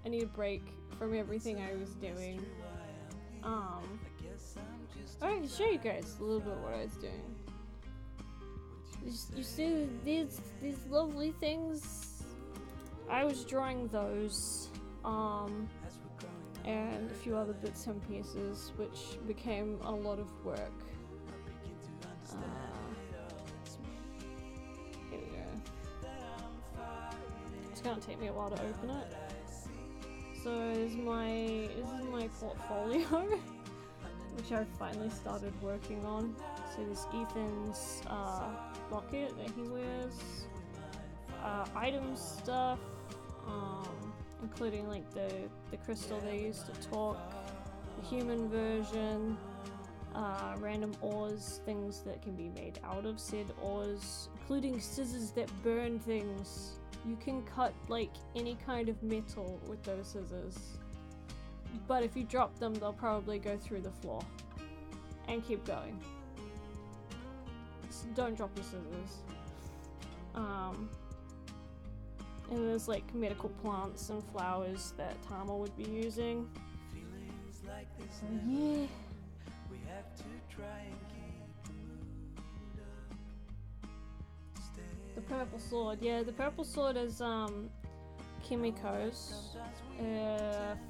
I need a break from everything I was doing. I can show you guys a little bit what I was doing. You see these lovely things? I was drawing those, and a few other bits and pieces, which became a lot of work. Here we go. It's gonna take me a while to open it. So this is my portfolio, which I've finally started working on. So this Ethan's locket that he wears, item stuff, including like the crystal they use to talk, the human version, random ores, things that can be made out of said ores, including scissors that burn things. You can cut like any kind of metal with those scissors, but if you drop them they'll probably go through the floor and keep going. So don't drop your scissors. And there's like medical plants and flowers that Tama would be using. So yeah. The purple sword, yeah, the purple sword is Kimiko's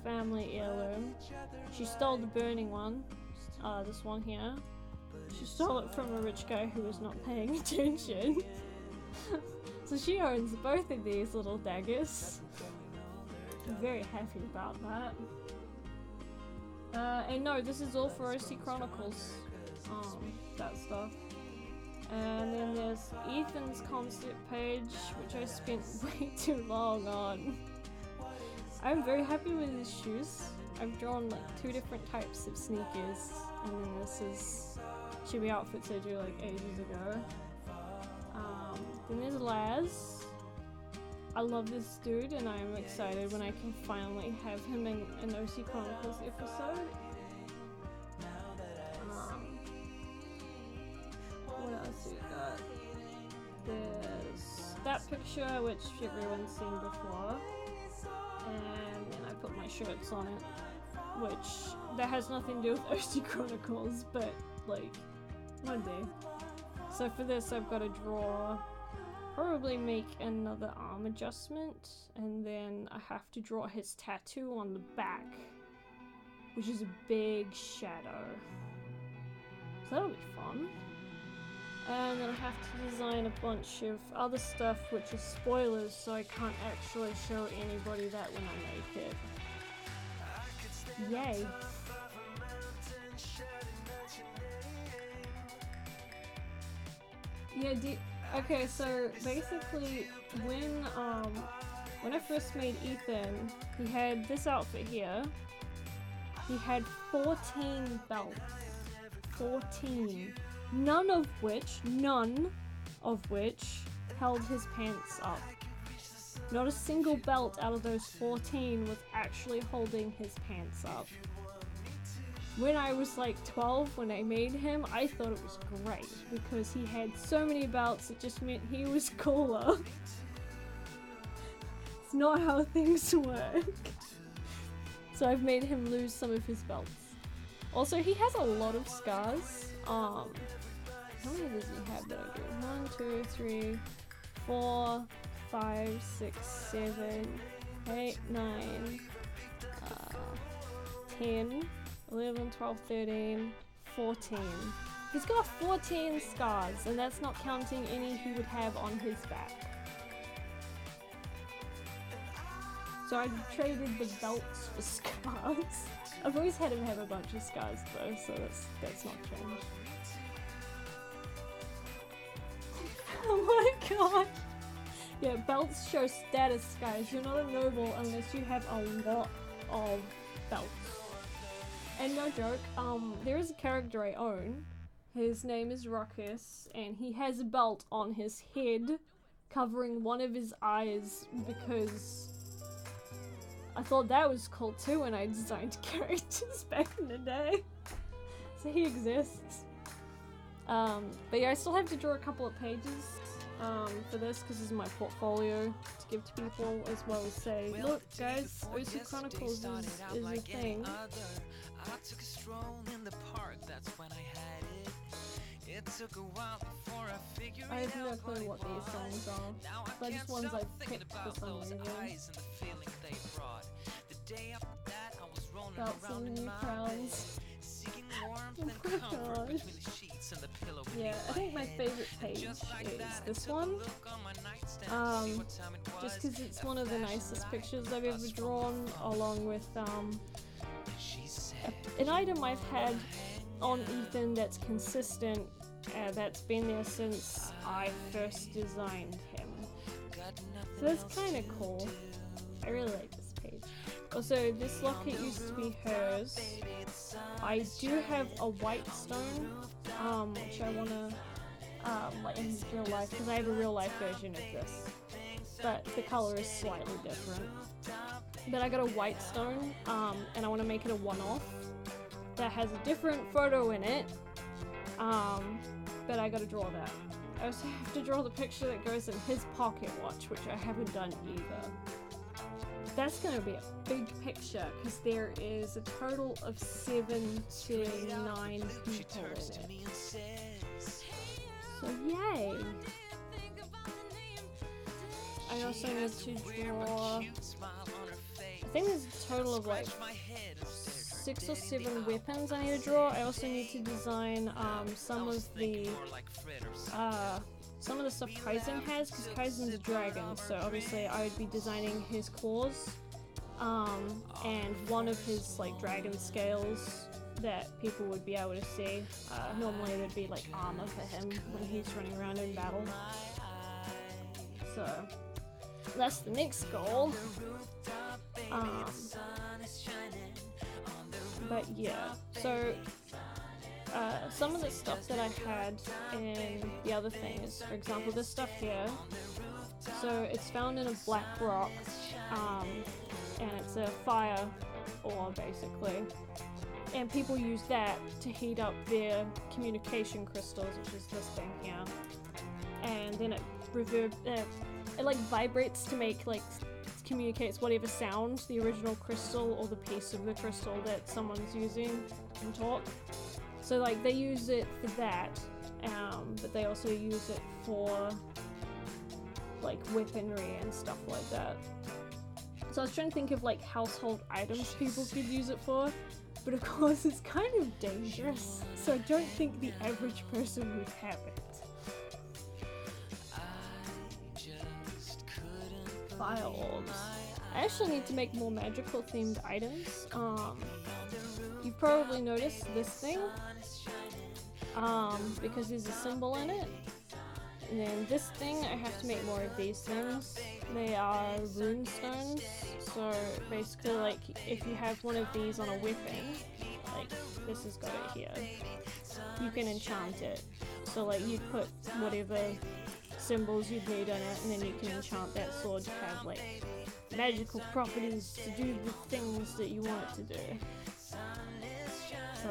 family heirloom. She stole the burning one, this one here. She stole it from a rich guy who was not paying attention. So she owns both of these little daggers. I'm very happy about that. And no, this is all for OC Chronicles, that stuff. And then there's Ethan's concept page, which I spent way too long on. I'm very happy with his shoes. I've drawn like 2 different types of sneakers, and then this is chibi outfits I drew like ages ago. Then there's Laz. I love this dude, and I'm excited when I can finally have him in an OC Chronicles episode. What else we got? There's that picture, which everyone's seen before, and then I put my shirts on it, which that has nothing to do with OC Chronicles, but like one day. So for this, I've got to draw. Probably make another arm adjustment, and then I have to draw his tattoo on the back, which is a big shadow. So that'll be fun. And then I have to design a bunch of other stuff, which is spoilers, so I can't actually show anybody that when I make it. Yay! Yeah, okay, so basically when I first made Ethan, he had this outfit here. He had 14 belts. 14. None of which held his pants up. Not a single belt out of those 14 was actually holding his pants up. When I was like 12, when I made him, I thought it was great because he had so many belts, it just meant he was cooler. It's not how things work. So I've made him lose some of his belts. Also, he has a lot of scars. How many does he have that I do? 1, 2, 3, 4, 5, 6, 7, 8, 9, 10, 11, 12, 13, 14. He's got 14 scars, and that's not counting any he would have on his back. So I traded the belts for scars. I've always had him have a bunch of scars though, so that's not changed. Oh my god! Yeah, belts show status, guys. You're not a noble unless you have a lot of belts. And no joke, there is a character I own. His name is Ruckus, and he has a belt on his head covering one of his eyes because I thought that was cool too when I designed characters back in the day. So he exists. But yeah, I still have to draw a couple of pages for this because this is my portfolio to give to people, as well as say, look guys, OC Chronicles is a thing. I took a stroll in the park, that's when I had it. It took a while before I have no clue what these songs are. They're just ones I picked for some reason. Felt some new crowns. Oh my gosh. Yeah, I think my favorite page is this one. Just because it's one of the nicest pictures I've ever drawn, along with an item I've had on Ethan that's consistent, that's been there since I first designed him. So that's kind of cool. I really like this page. Also, this locket used to be hers. I do have a white stone, which I want to like in real life, because I have a real life version of this, but the color is slightly different. But I got a white stone, and I want to make it a one-off that has a different photo in it, but I gotta draw that. I also have to draw the picture that goes in his pocket watch, which I haven't done either. That's gonna be a big picture, because there is a total of 7 to 9 people in it. So yay! I also need to draw, I think there's a total of like 6 or 7 weapons I need to draw. I also need to design some of the stuff Kaizen has, because Kaizen's a dragon, so obviously I would be designing his claws, and one of his like dragon scales that people would be able to see. Normally there'd be like armor for him when he's running around in battle. So that's the next goal. But yeah, so some of the stuff that I had in the other things, for example, this stuff here, so it's found in a black rock, and it's a fire ore basically, and people use that to heat up their communication crystals, which is this thing here, and then it like vibrates to make like communicates whatever sound the original crystal or the piece of the crystal that someone's using can talk. So like they use it for that, but they also use it for like weaponry and stuff like that. So I was trying to think of like household items people could use it for, but of course it's kind of dangerous, so I don't think the average person would have it. Fire orbs. I actually need to make more magical themed items. You've probably noticed this thing, because there's a symbol in it. And then this thing, I have to make more of these things. They are rune stones, so basically like if you have one of these on a weapon, like this has got it here, you can enchant it. So like you'd put whatever symbols you'd need on it, and then you can enchant that sword to have like magical properties to do the things that you want it to do. So,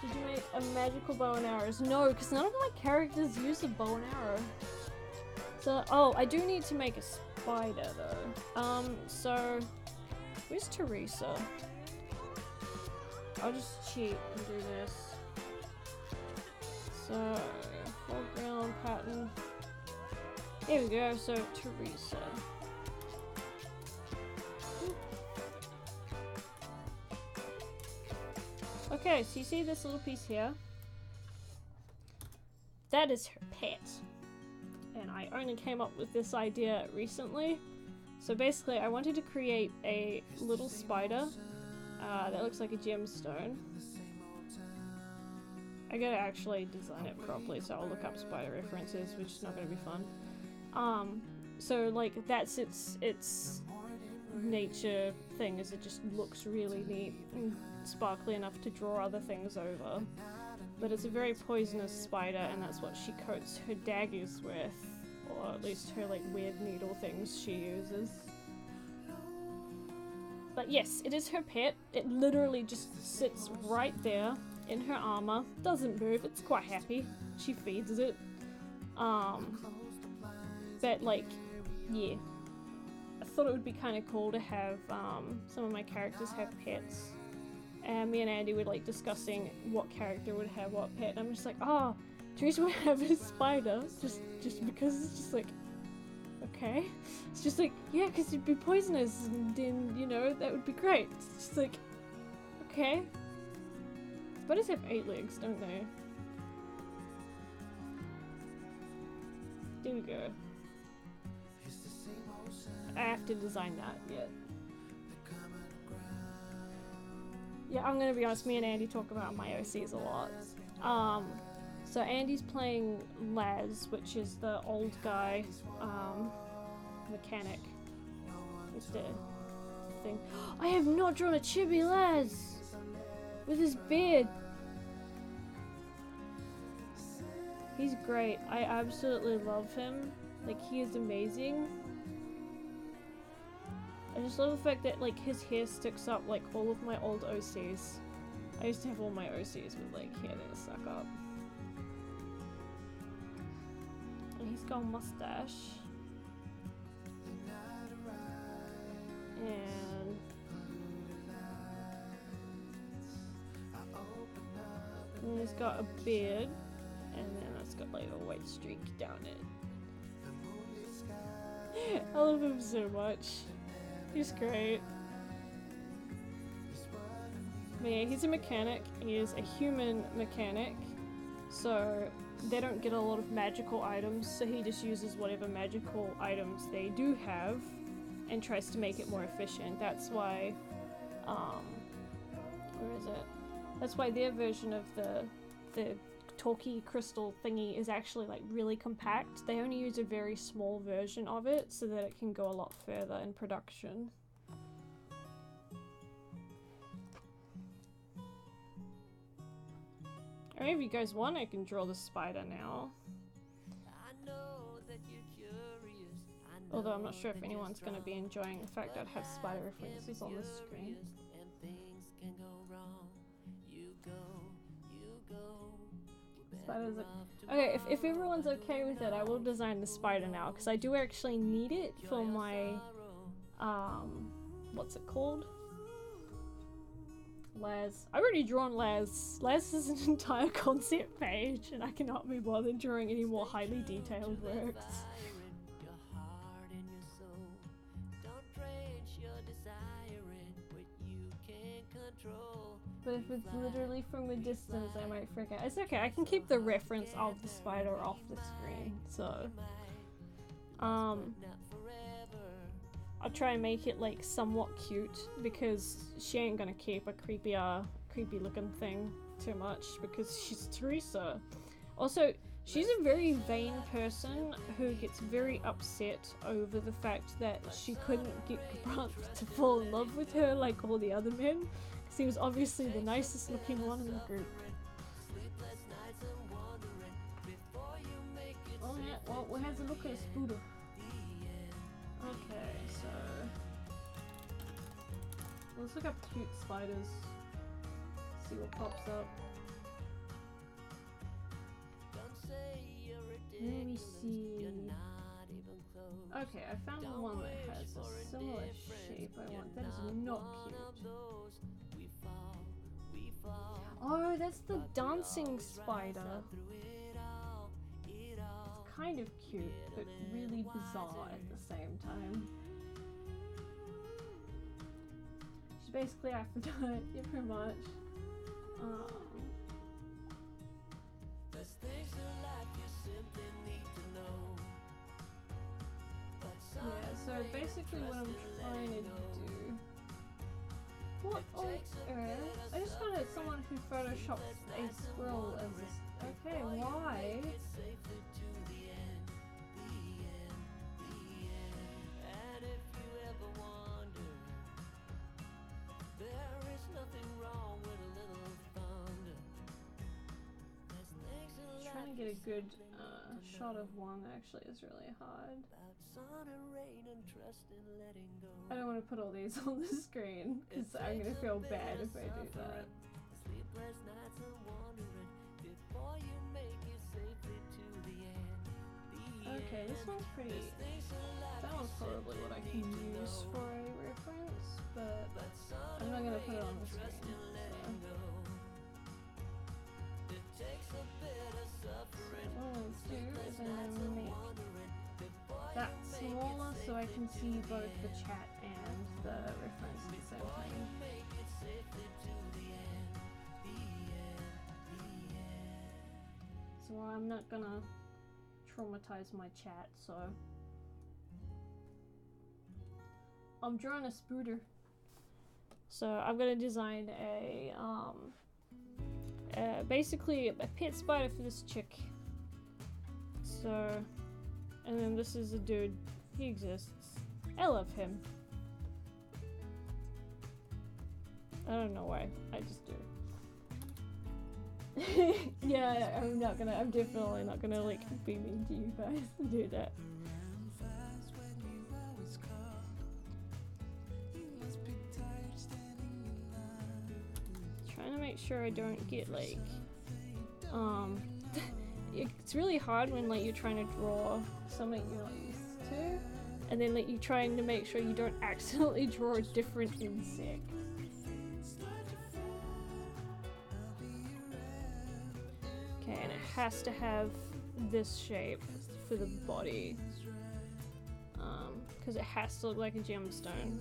did you make a magical bow and arrows? No, because none of my characters use a bow and arrow. So, oh, I do need to make a spider though. So, where's Teresa? I'll just cheat and do this. So, foreground pattern. Here we go, so Teresa. Okay, so you see this little piece here? That is her pet. And I only came up with this idea recently. So basically, I wanted to create a little spider that looks like a gemstone. I gotta actually design it properly, so I'll look up spider references, which is not gonna be fun. So like that's its nature thing, is it just looks really neat and sparkly enough to draw other things over. But it's a very poisonous spider, and that's what she coats her daggers with, or at least her like weird needle things she uses. But yes, it is her pet. It literally just sits right there in her armor, doesn't move, it's quite happy. She feeds it. But like, yeah. I thought it would be kind of cool to have some of my characters have pets. and me and Andy were like discussing what character would have what pet, and I'm just like, oh, Teresa would have a spider, just because it's just like, okay. It's just like, yeah, because it'd be poisonous, and then, you know, that would be great. It's just like, okay. Spiders have 8 legs, don't they? There we go. I have to design that yet. Yeah, I'm gonna be honest, me and Andy talk about my OCs a lot. So Andy's playing Laz, which is the old guy, mechanic with the thing. I have not drawn a chibi Laz with his beard. He's great. I absolutely love him. Like, he is amazing. I just love the fact that, like, his hair sticks up like all of my old OCs. I used to have all my OCs with, like, hair that stuck up. And he's got a mustache. And... and he's got a beard. And then it's got, like, a white streak down it. I love him so much. He's great. But yeah, he's a mechanic. He is a human mechanic. So they don't get a lot of magical items, so he just uses whatever magical items they do have and tries to make it more efficient. That's why, where is it? That's why their version of the talkie crystal thingy is actually like really compact. They only use a very small version of it so that it can go a lot further in production. Or if you guys want, I can draw the spider now. Although I'm not sure if anyone's going to be enjoying the fact that I have spider references on the screen. Spiders are... okay, if everyone's okay with it, I will design the spider now, because I do actually need it for my, what's it called? Laz. I've already drawn Laz. Laz is an entire concept page, and I cannot be bothered drawing any more highly detailed works. But if it's literally from a distance, I might forget. It's okay, I can keep the reference of the spider off the screen, so... I'll try and make it, like, somewhat cute, because she ain't gonna keep a creepy looking thing too much, because she's Teresa. Also, she's a very vain person who gets very upset over the fact that she couldn't get Grant to fall in love with her like all the other men. He was obviously the nicest looking one in the group. Oh yeah, well, we have to look at a scooter. Okay, so... let's look up cute spiders. See what pops up. Let me see... okay, I found the one that has a similar shape I want. That is not cute. Oh, that's the dancing spider. It's kind of cute, but really bizarre at the same time. She's basically Aphrodite, yeah, pretty much. Yeah, so basically what I'm trying to do... what on earth? I just found out someone who photoshopped a squirrel as this. Okay, why? Trying to get a good shot of one actually is really hard. I don't want to put all these on the screen because I'm going to feel bad if I do that. Okay, this one's pretty... that one's probably what I can use for a reference, but I'm not going to put it on the screen. So. I'm gonna do is I'm gonna make that smaller so I can see both the chat and the reference at the same time. So I'm not gonna traumatize my chat, so I'm drawing a spooter. So I'm gonna design a basically a pet spider for this chick. So, and then this is a dude. He exists. I love him. I don't know why. I just do. Yeah, I'm definitely not gonna like be mean to you guys and do that. Trying to make sure I don't get like, it's really hard when like you're trying to draw something you're not used to, and then like you're trying to make sure you don't accidentally draw a different insect. Okay, and it has to have this shape for the body, because it has to look like a gemstone.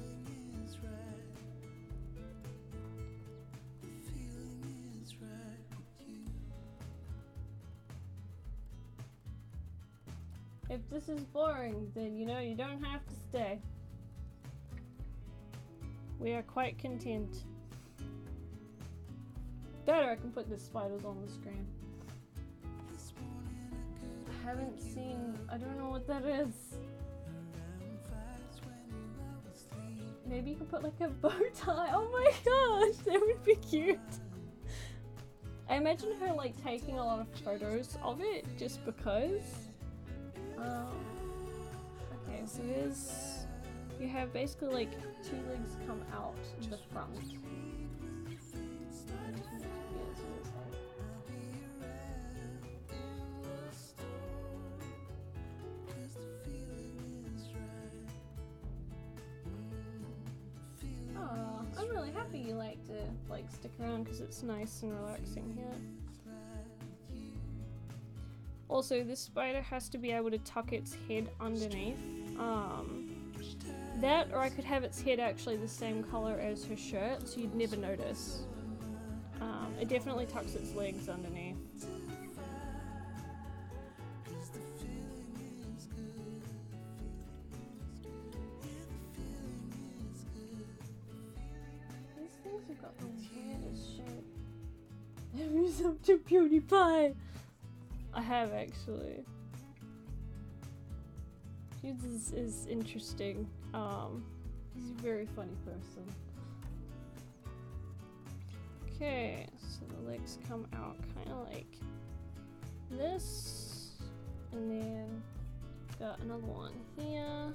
If this is boring, then you know you don't have to stay. We are quite content. Better I can put the spiders on the screen. I haven't seen, I don't know what that is. Maybe you can put like a bow tie. Oh my gosh, that would be cute. I imagine her like taking a lot of photos of it just because. Okay, so you have basically like two legs come out the front. Oh, I'm really happy you like to like stick around because it's nice and relaxing here. Also, this spider has to be able to tuck its head underneath. That, or I could have its head actually the same color as her shirt, so you'd never notice. It definitely tucks its legs underneath. These things have got the weirdest shape. Everything's up to PewDiePie! I have actually. Hughes is interesting. He's a very funny person. Okay, so the legs come out kind of like this, and then got another one here.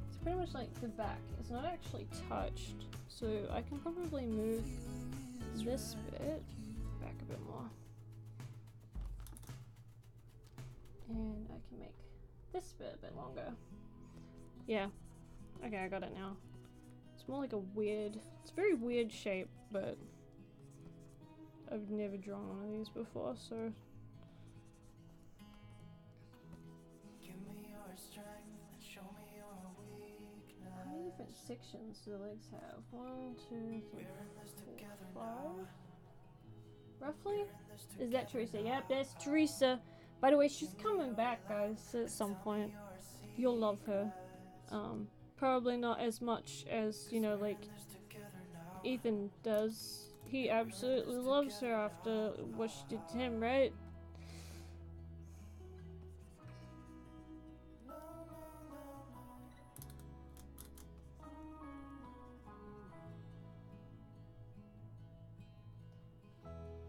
It's pretty much like the back. It's not actually touched, so I can probably move this bit back a bit more. And I can make this bit a bit longer. Yeah. Okay, I got it now. It's more like a weird, it's a very weird shape, but I've never drawn one of these before, so. Give me your strength and show me your weakness. How many different sections do the legs have? 1, 2, 3, 4, 5? Roughly? Is that Teresa? Yep, that's Teresa. By the way, she's coming back, guys, at some point. You'll love her. Probably not as much as, you know, like Ethan does. He absolutely loves her after what she did to him, right?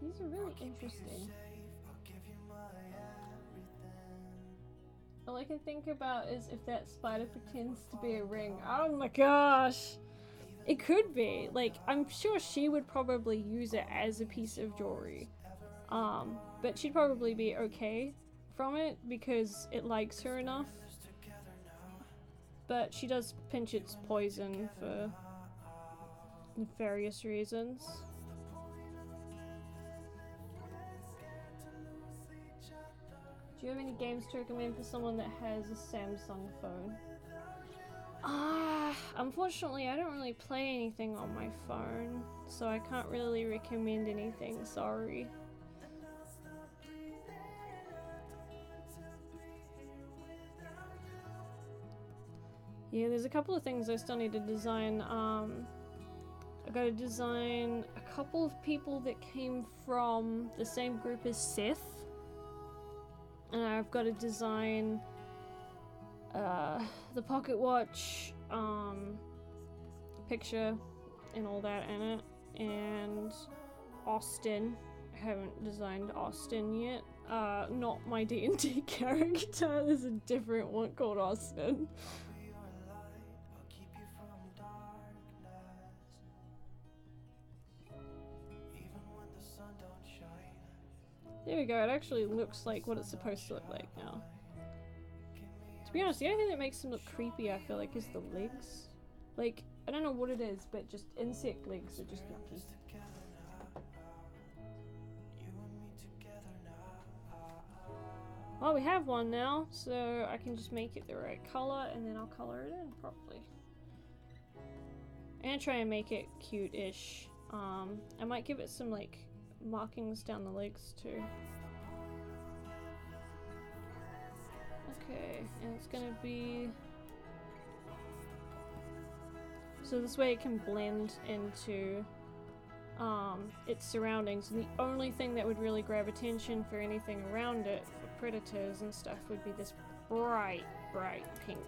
These are really interesting. All I can think about is if that spider pretends to be a ring. Oh my gosh! It could be. Like, I'm sure she would probably use it as a piece of jewelry. But she'd probably be okay from it because it likes her enough. But she does pinch its poison for nefarious reasons. Do you have any games to recommend for someone that has a Samsung phone? Unfortunately, I don't really play anything on my phone, so I can't really recommend anything, sorry. Yeah, there's a couple of things I still need to design. I gotta design a couple of people that came from the same group as Seth. And I've got to design the pocket watch picture and all that in it. And Austin. I haven't designed Austin yet. Not my D&D character. There's a different one called Austin. There we go, it actually looks like what it's supposed to look like now. To be honest, the only thing that makes him look creepy, I feel like, is the legs. Like, I don't know what it is, but just insect legs are just yucky. Well, we have one now, so I can just make it the right color, and then I'll color it in properly. And try and make it cute-ish. I might give it some, like, markings down the legs too. Okay, and it's gonna be so this way it can blend into its surroundings, and the only thing that would really grab attention for anything around it for predators and stuff would be this bright pink.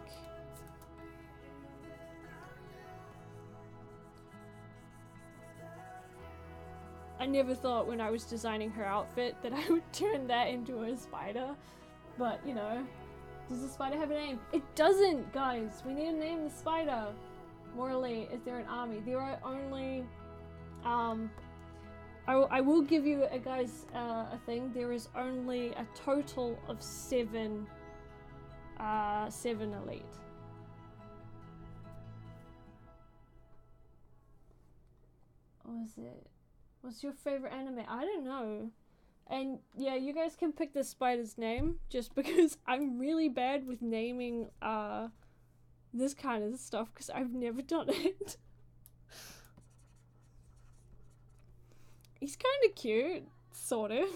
I never thought when I was designing her outfit that I would turn that into a spider, but you know, does the spider have a name? It doesn't, guys! We need to name the spider! Morally, is there an army? There are only, I will give you guys a thing. There is only a total of 7 elite. What was it? What's your favorite anime? I don't know. And yeah, you guys can pick the spider's name, just because I'm really bad with naming this kind of stuff, because I've never done it. He's kind of cute, sort of.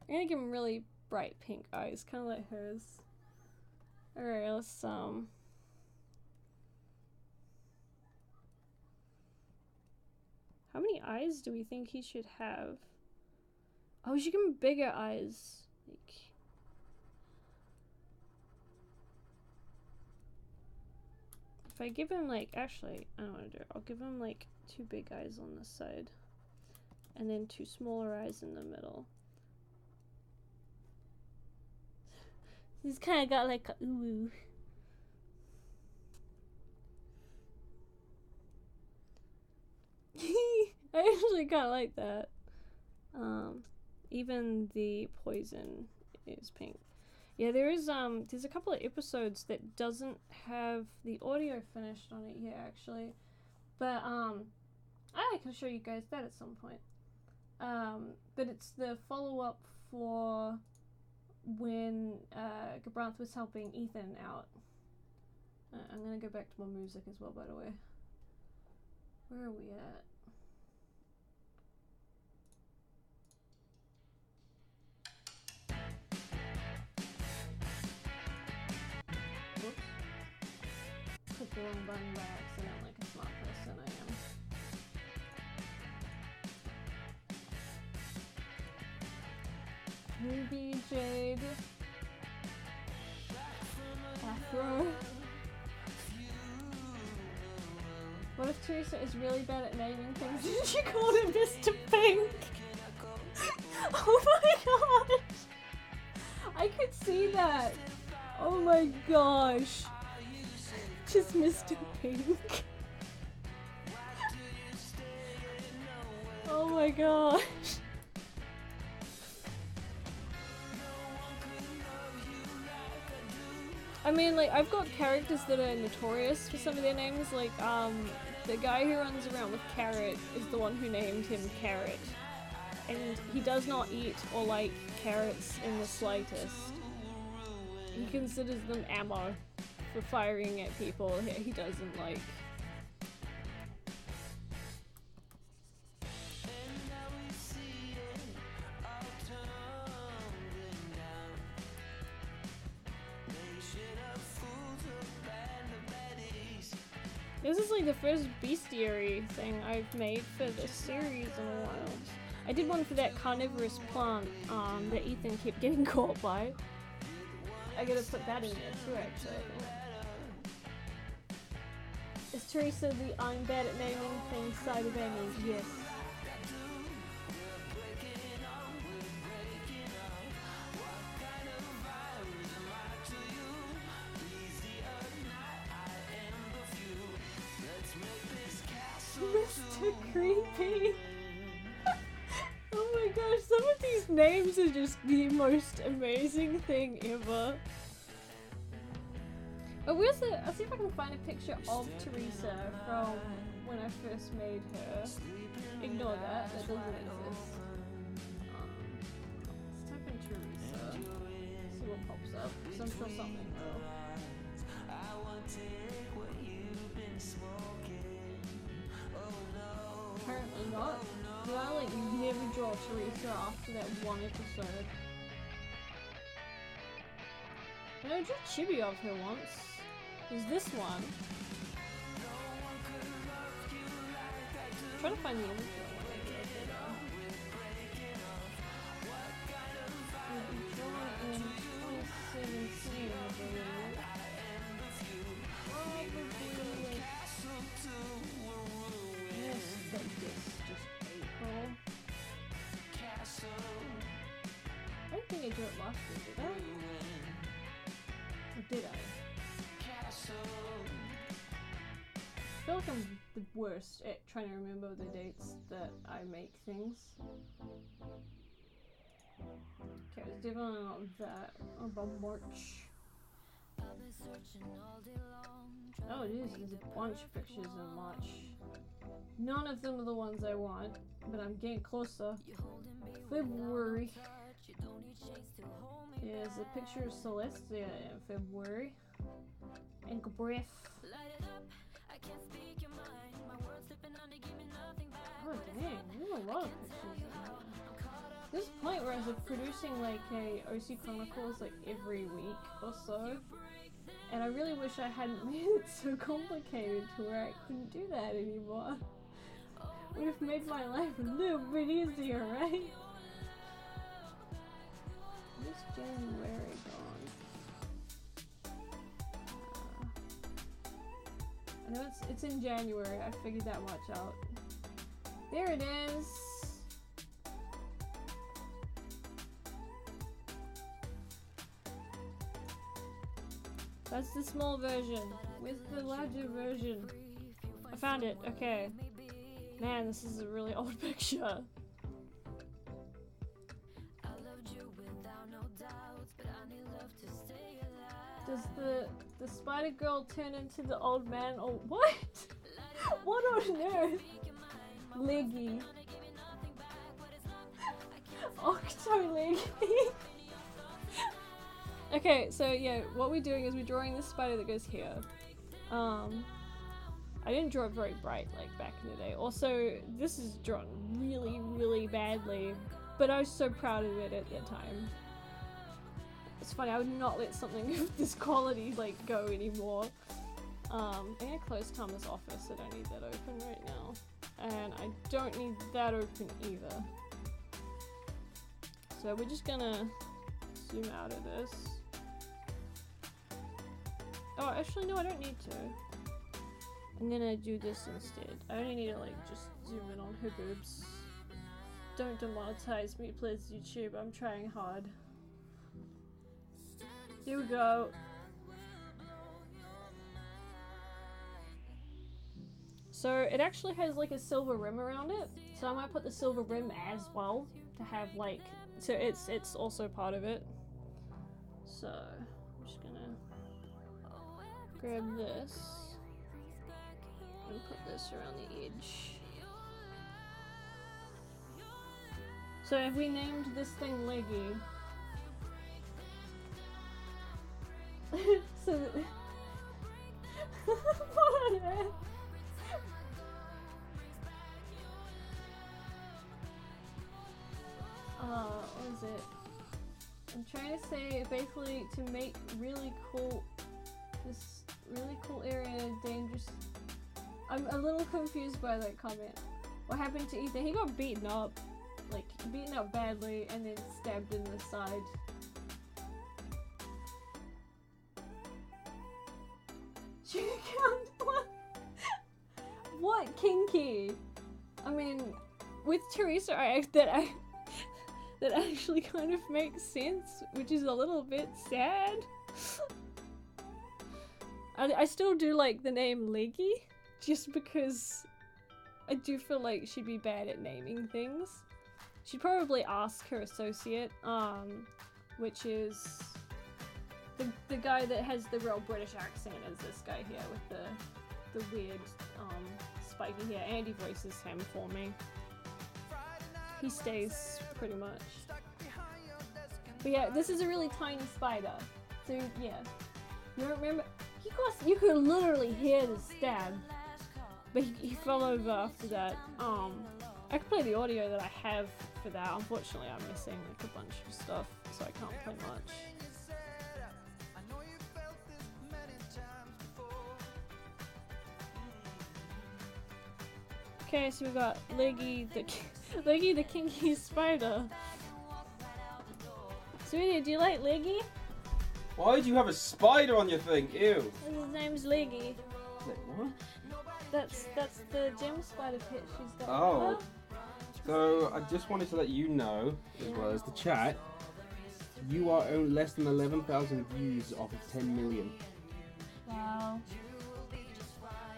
I'm gonna give him really bright pink eyes, kind of like hers. Alright, let's how many eyes do we think he should have? Oh, we should give him bigger eyes. Like, if I give him, like, actually, I don't want to do it. I'll give him, like, 2 big eyes on this side. And then 2 smaller eyes in the middle. He's kind of got, like, a ooh. I actually kind of like that. Even the poison is pink. Yeah, there's a couple of episodes that doesn't have the audio finished on it yet, actually. But I can show you guys that at some point. But it's the follow-up for when Gabranth was helping Ethan out. I'm gonna go back to my music as well, by the way. Where are we at? Whoops. Click the wrong button by accident, like a smart person I am. Ruby, Jade, Afro. What if Teresa is really bad at naming things and she called him Mr. Pink? Oh my god! I could see that! Oh my gosh! Just Mr. Pink. Oh my gosh! I mean, like, I've got characters that are notorious for some of their names, like, the guy who runs around with Carrot is the one who named him Carrot. and he does not eat or like carrots in the slightest. He considers them ammo for firing at people he doesn't like. This is like the first bestiary thing I've made for this series in a while. I did one for that carnivorous plant that Ethan kept getting caught by. I gotta put that in there too, actually, I think. Is Teresa the I'm bad at naming things side of Amy? Yes. Mr. Creepy. Oh my gosh, some of these names are just the most amazing thing ever. But where's the? I'll see if I can find a picture of Teresa from when I first made her. Ignore that, that doesn't exist. Let's type in Teresa. See what pops up. So I'm sure something will. Apparently not. Did I like never draw Teresa after that one episode? I know I drew Chibi of her once. There's this one. I'm trying to find the image of one I did of her now. It was drawn in 2017, I believe. Probably like... Yes, like this. Just April. I don't think I drew it last year, did I? Or did I? I feel like I'm the worst at trying to remember the dates that I make things. Okay, it's definitely not that. About March. Oh, it is. There's a bunch of pictures in March. None of them are the ones I want, but I'm getting closer. February. There's a picture of Celestia in February. And Breath. Oh dang, there's a lot of pictures in there. There's a point where I was producing like a OC Chronicles like every week or so. And I really wish I hadn't made it so complicated to where I couldn't do that anymore. Would have made my life a little bit easier, right? Where's January gone? I know it's in January. I figured that much out. There it is. That's the small version. Where's the larger version? I found it. Okay. Man, this is a really old picture. Does the spider girl turn into the old man or what? What on earth? Leggy. Octo Leggy. Okay, so yeah, what we're doing is we're drawing this spider that goes here. I didn't draw it very bright like back in the day. Also, this is drawn really, really badly, but I was so proud of it at that time. It's funny, I would not let something of this quality like go anymore. I'm gonna close Tama's office. I don't need that open right now. And I don't need that open either. So we're just gonna zoom out of this. Oh, actually no, I don't need to. I'm gonna do this instead. I only need to like just zoom in on her boobs. Don't demonetize me please, YouTube. I'm trying hard. Here we go. So it actually has like a silver rim around it. So I might put the silver rim as well to have like, so it's also part of it. So I'm just gonna grab this and put this around the edge. So if we named this thing Leggy, so that what on earth? What is it? I'm trying to say basically to make really cool, this really cool area dangerous. I'm a little confused by that comment. What happened to Ethan? He got beaten up, like beaten up badly, and then stabbed in the side. Should you count what? What kinky? I mean, with Teresa, that actually kind of makes sense, which is a little bit sad. I still do like the name Leggy, just because I do feel like she'd be bad at naming things. She'd probably ask her associate, which is the guy that has the real British accent as this guy here with the weird spiky hair. Andy voices him for me. He stays pretty much. But yeah, this is a really tiny spider. So yeah, you don't remember? You could literally hear the stab, but he fell over after that. I could play the audio that I have for that. Unfortunately, I'm missing like a bunch of stuff, so I can't play much. Okay, so we got Leggy the kinky spider. Sweetie, do you like Leggy? Why do you have a spider on your thing? Ew. His name's Leggy. Wait, what? That's the gem spider pit she's got. Oh. So I just wanted to let you know, as well as the chat, you are only less than 11,000 views off of 10 million. Wow.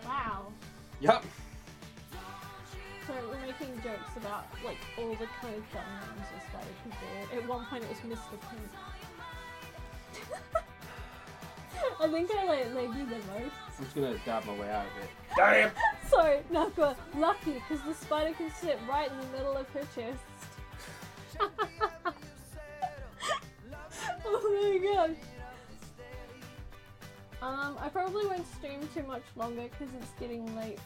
Wow. Yep. So we're making jokes about like all the kind of dumb names this spider could be. At one point it was Mr. Pink. I think I like Leggy the most. I'm just gonna dab my way out of it. Damn! Sorry, no, God, lucky, because the spider can sit right in the middle of her chest. Oh my god. I probably won't stream too much longer because it's getting late,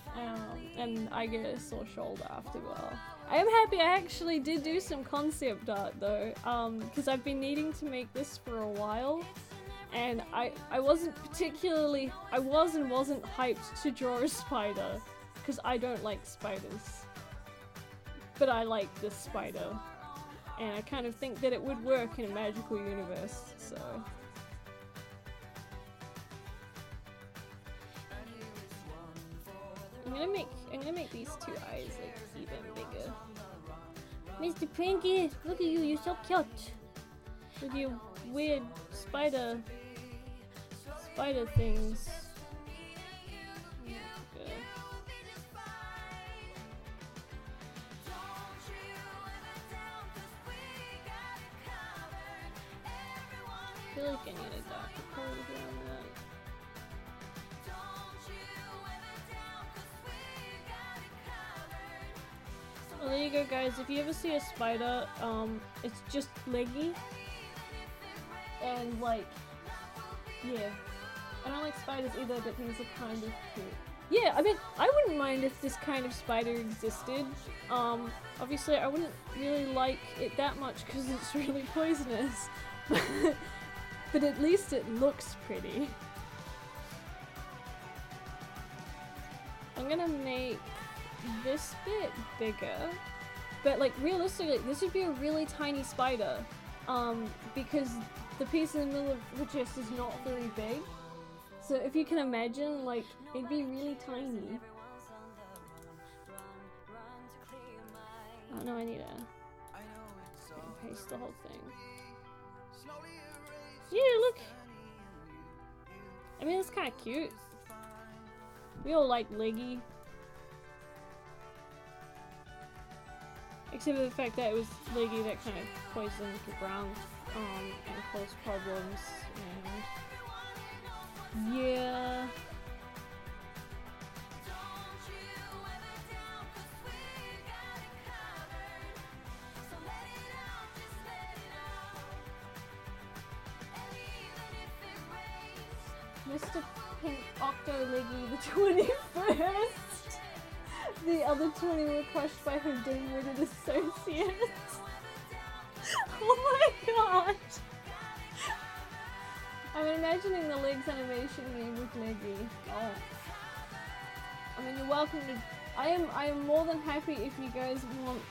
and I get a sore shoulder after a while. I am happy I actually did do some concept art though, because I've been needing to make this for a while, and I wasn't wasn't hyped to draw a spider, because I don't like spiders. But I like this spider, and I kind of think that it would work in a magical universe, so... I'm gonna make these two eyes like even bigger. Mr. Pinky, look at you, you're so cute. With your weird spider things. Okay. I feel like I need a darker color around that. Well, there you go, guys. If you ever see a spider, it's just Leggy. And, like, yeah. I don't like spiders either, but these are kind of cute. Yeah, I mean, I wouldn't mind if this kind of spider existed. Obviously, I wouldn't really like it that much because it's really poisonous. But at least it looks pretty. I'm gonna make this bit bigger, but like realistically this would be a really tiny spider, because the piece in the middle of the chest is not very big, so if you can imagine, like, it'd be really tiny. Oh no, I need to paste the whole thing. Yeah, look, I mean, it's kind of cute. We all like Leggy. Except for the fact that it was Leggy that kind of poisoned the ground, and caused problems, and yeah. Mr. Pink Octo Leggy the 21st. The other 20 were crushed by her dim-witted associates. Oh my god! I'm imagining the legs animation meme with Leggy. Oh. I mean, you're welcome to... I am more than happy if you guys want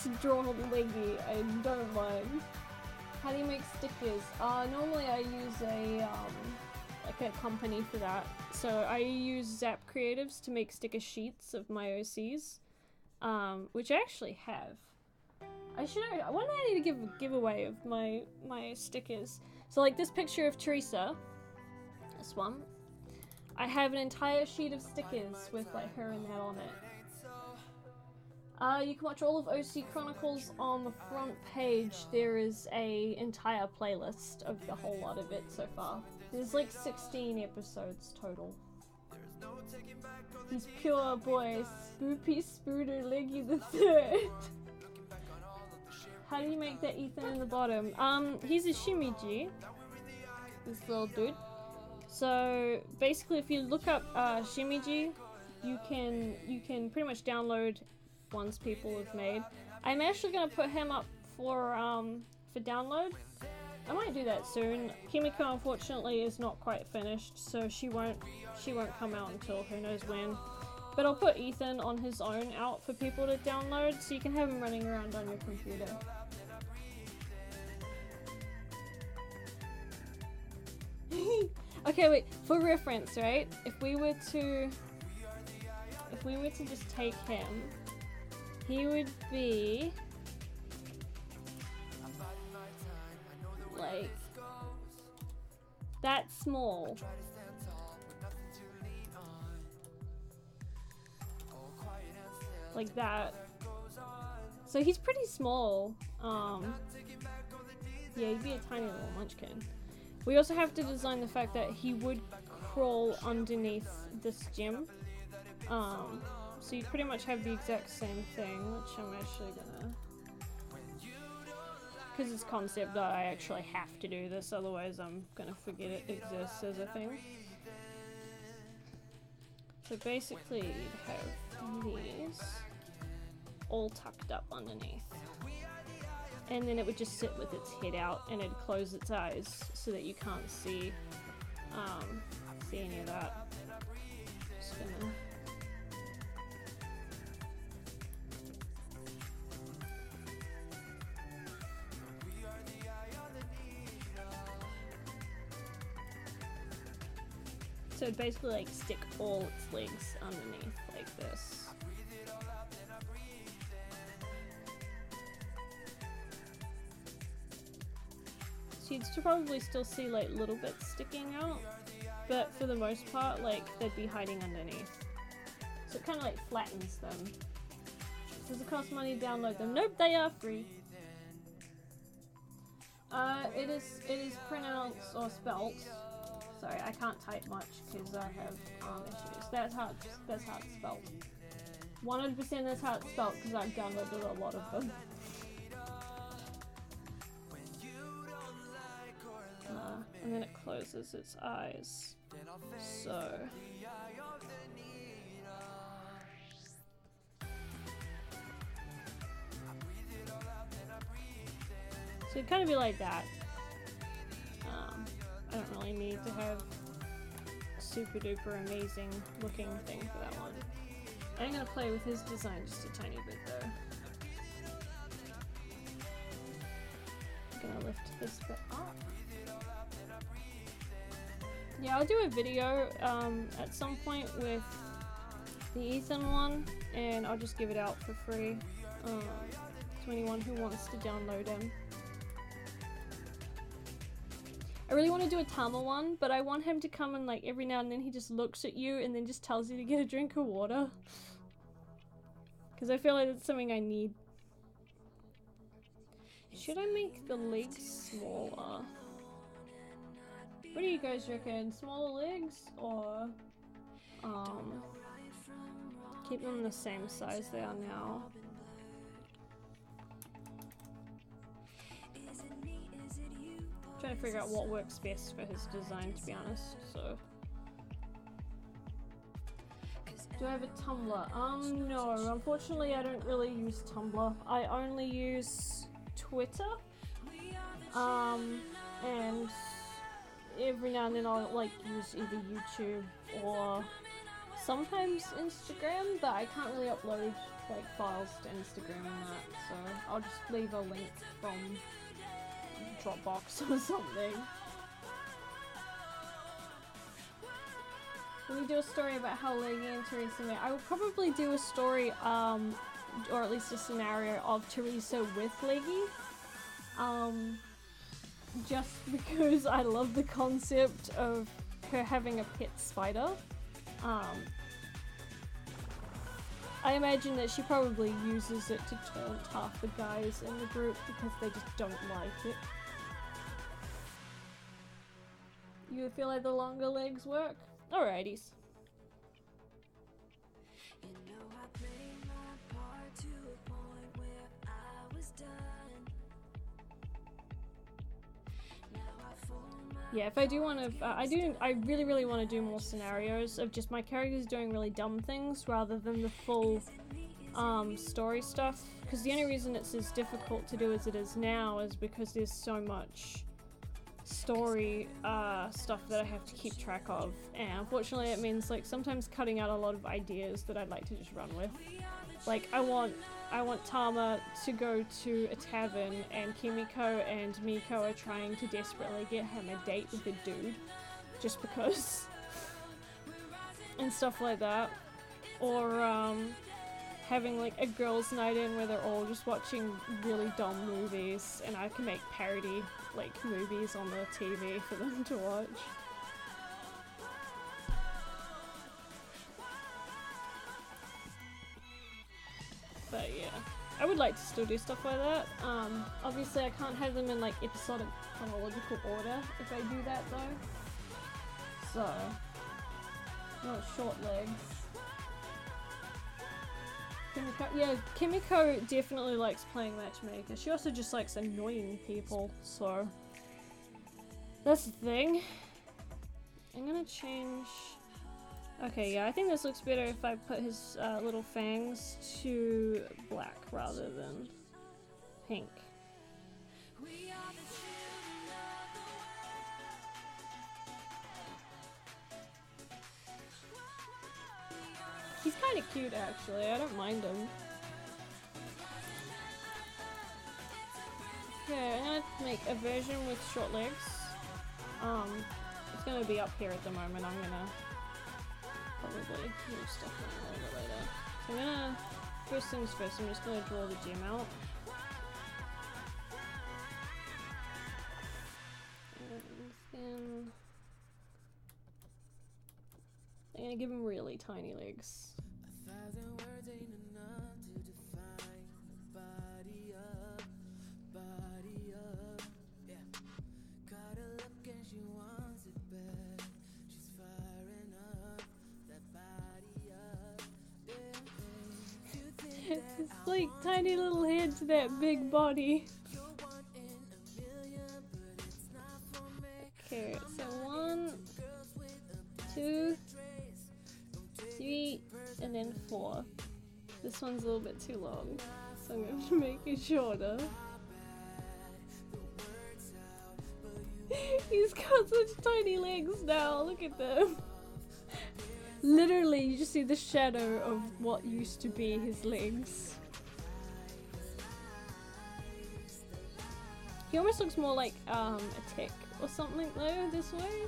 to draw Leggy. I don't mind. How do you make stickers? Normally I use a like a company for that. So I use Zap Creatives to make sticker sheets of my OCs, which I actually have. One day I need to give a giveaway of my stickers. So like this picture of Teresa, this one, I have an entire sheet of stickers with like her and that on it. You can watch all of OC Chronicles on the front page. There is a entire playlist of the whole lot of it so far. There's like 16 episodes total. He's pure boy, Spoopy Spooder Leggy the Third. How do you make that Ethan in the bottom? He's a Shimiji, this little dude. So basically, if you look up Shimiji, you can pretty much download ones people have made. I'm actually gonna put him up for download. I might do that soon. Kimiko unfortunately is not quite finished, so she won't come out until who knows when. But I'll put Ethan on his own out for people to download, so you can have him running around on your computer. Okay, wait. For reference, right? If we were to just take him, he would be like that small. Like that. So he's pretty small. Yeah, he'd be a tiny little munchkin. We also have to design the fact that he would crawl underneath this gem. So you pretty much have the exact same thing, which I'm actually gonna... Because it's concept art, I actually have to do this, otherwise I'm gonna forget it exists as a thing. So basically you'd have these all tucked up underneath. And then it would just sit with its head out and it'd close its eyes so that you can't see any of that. Just gonna... So it'd basically like stick all its legs underneath like this. So you'd probably still see like little bits sticking out, but for the most part like they'd be hiding underneath. So it kind of like flattens them. Does it cost money to download them? Nope, they are free. It is pronounced or spelt. Sorry, I can't type much because I have issues. That's how it's spelled. 100% that's how it's spelled because I've downloaded a lot of them. And then it closes its eyes. So it'd kind of be like that. I don't really need to have a super duper amazing looking thing for that one. I'm gonna play with his design just a tiny bit though. I'm gonna lift this bit up. Yeah, I'll do a video at some point with the Ethan one, and I'll just give it out for free to anyone who wants to download him. I really want to do a Tama one, but I want him to come and like every now and then he just looks at you and then just tells you to get a drink of water. Because I feel like that's something I need. Should I make the legs smaller? What do you guys reckon? Smaller legs or keep them the same size they are now? Trying to figure out what works best for his design, to be honest. So Do I have a Tumblr? No, unfortunately I don't really use Tumblr. I only use Twitter. And every now and then I'll like use either YouTube or sometimes Instagram, but I can't really upload like files to Instagram and that, so I'll just leave a link from Dropbox or something. Will we do a story about how Leggy and Teresa met? I will probably do a story, or at least a scenario of Teresa with Leggy. Just because I love the concept of her having a pet spider. I imagine that she probably uses it to taunt half the guys in the group because they just don't like it. You feel like the longer legs work? Alrighties. You know I played my part to a point where I was done. Now I form my Yeah, if I do want to, I really want to do more scenarios of just my characters doing really dumb things rather than the full story stuff. Because the only reason it's as difficult to do as it is now is because there's so much story stuff that I have to keep track of, and unfortunately it means like sometimes cutting out a lot of ideas that I'd like to just run with. Like I want Tama to go to a tavern and Kimiko and Miko are trying to desperately get him a date with a dude just because and stuff like that, or having like a girls' night in where they're all just watching really dumb movies and I can make parody like movies on the TV for them to watch. But yeah, I would like to still do stuff like that. Obviously I can't have them in like episodic chronological order if I do that though. So, not short legs. Kimiko, yeah, Kimiko definitely likes playing matchmaker. She also just likes annoying people, so that's the thing. I'm gonna change. Okay, yeah, I think this looks better if I put his little fangs to black rather than pink. He's kind of cute actually, I don't mind him. Okay, I'm gonna make a version with short legs. It's gonna be up here at the moment. I'm gonna probably move stuff around a little bit later. So I'm gonna, first things first, I'm just gonna draw the gem out. And then I'm gonna give him really tiny legs. 1,000 words ain't enough to define the body up, yeah. Got a look and she wants it back. She's firing up that body up, yeah. It's like tiny little head to that big body. You're one in a million, but it's not for me. Okay, so 1, 2, 3, and then 4. This one's a little bit too long, so I'm going to make it shorter. He's got such tiny legs now, look at them. Literally, you just see the shadow of what used to be his legs. He almost looks more like a tick or something though, this way.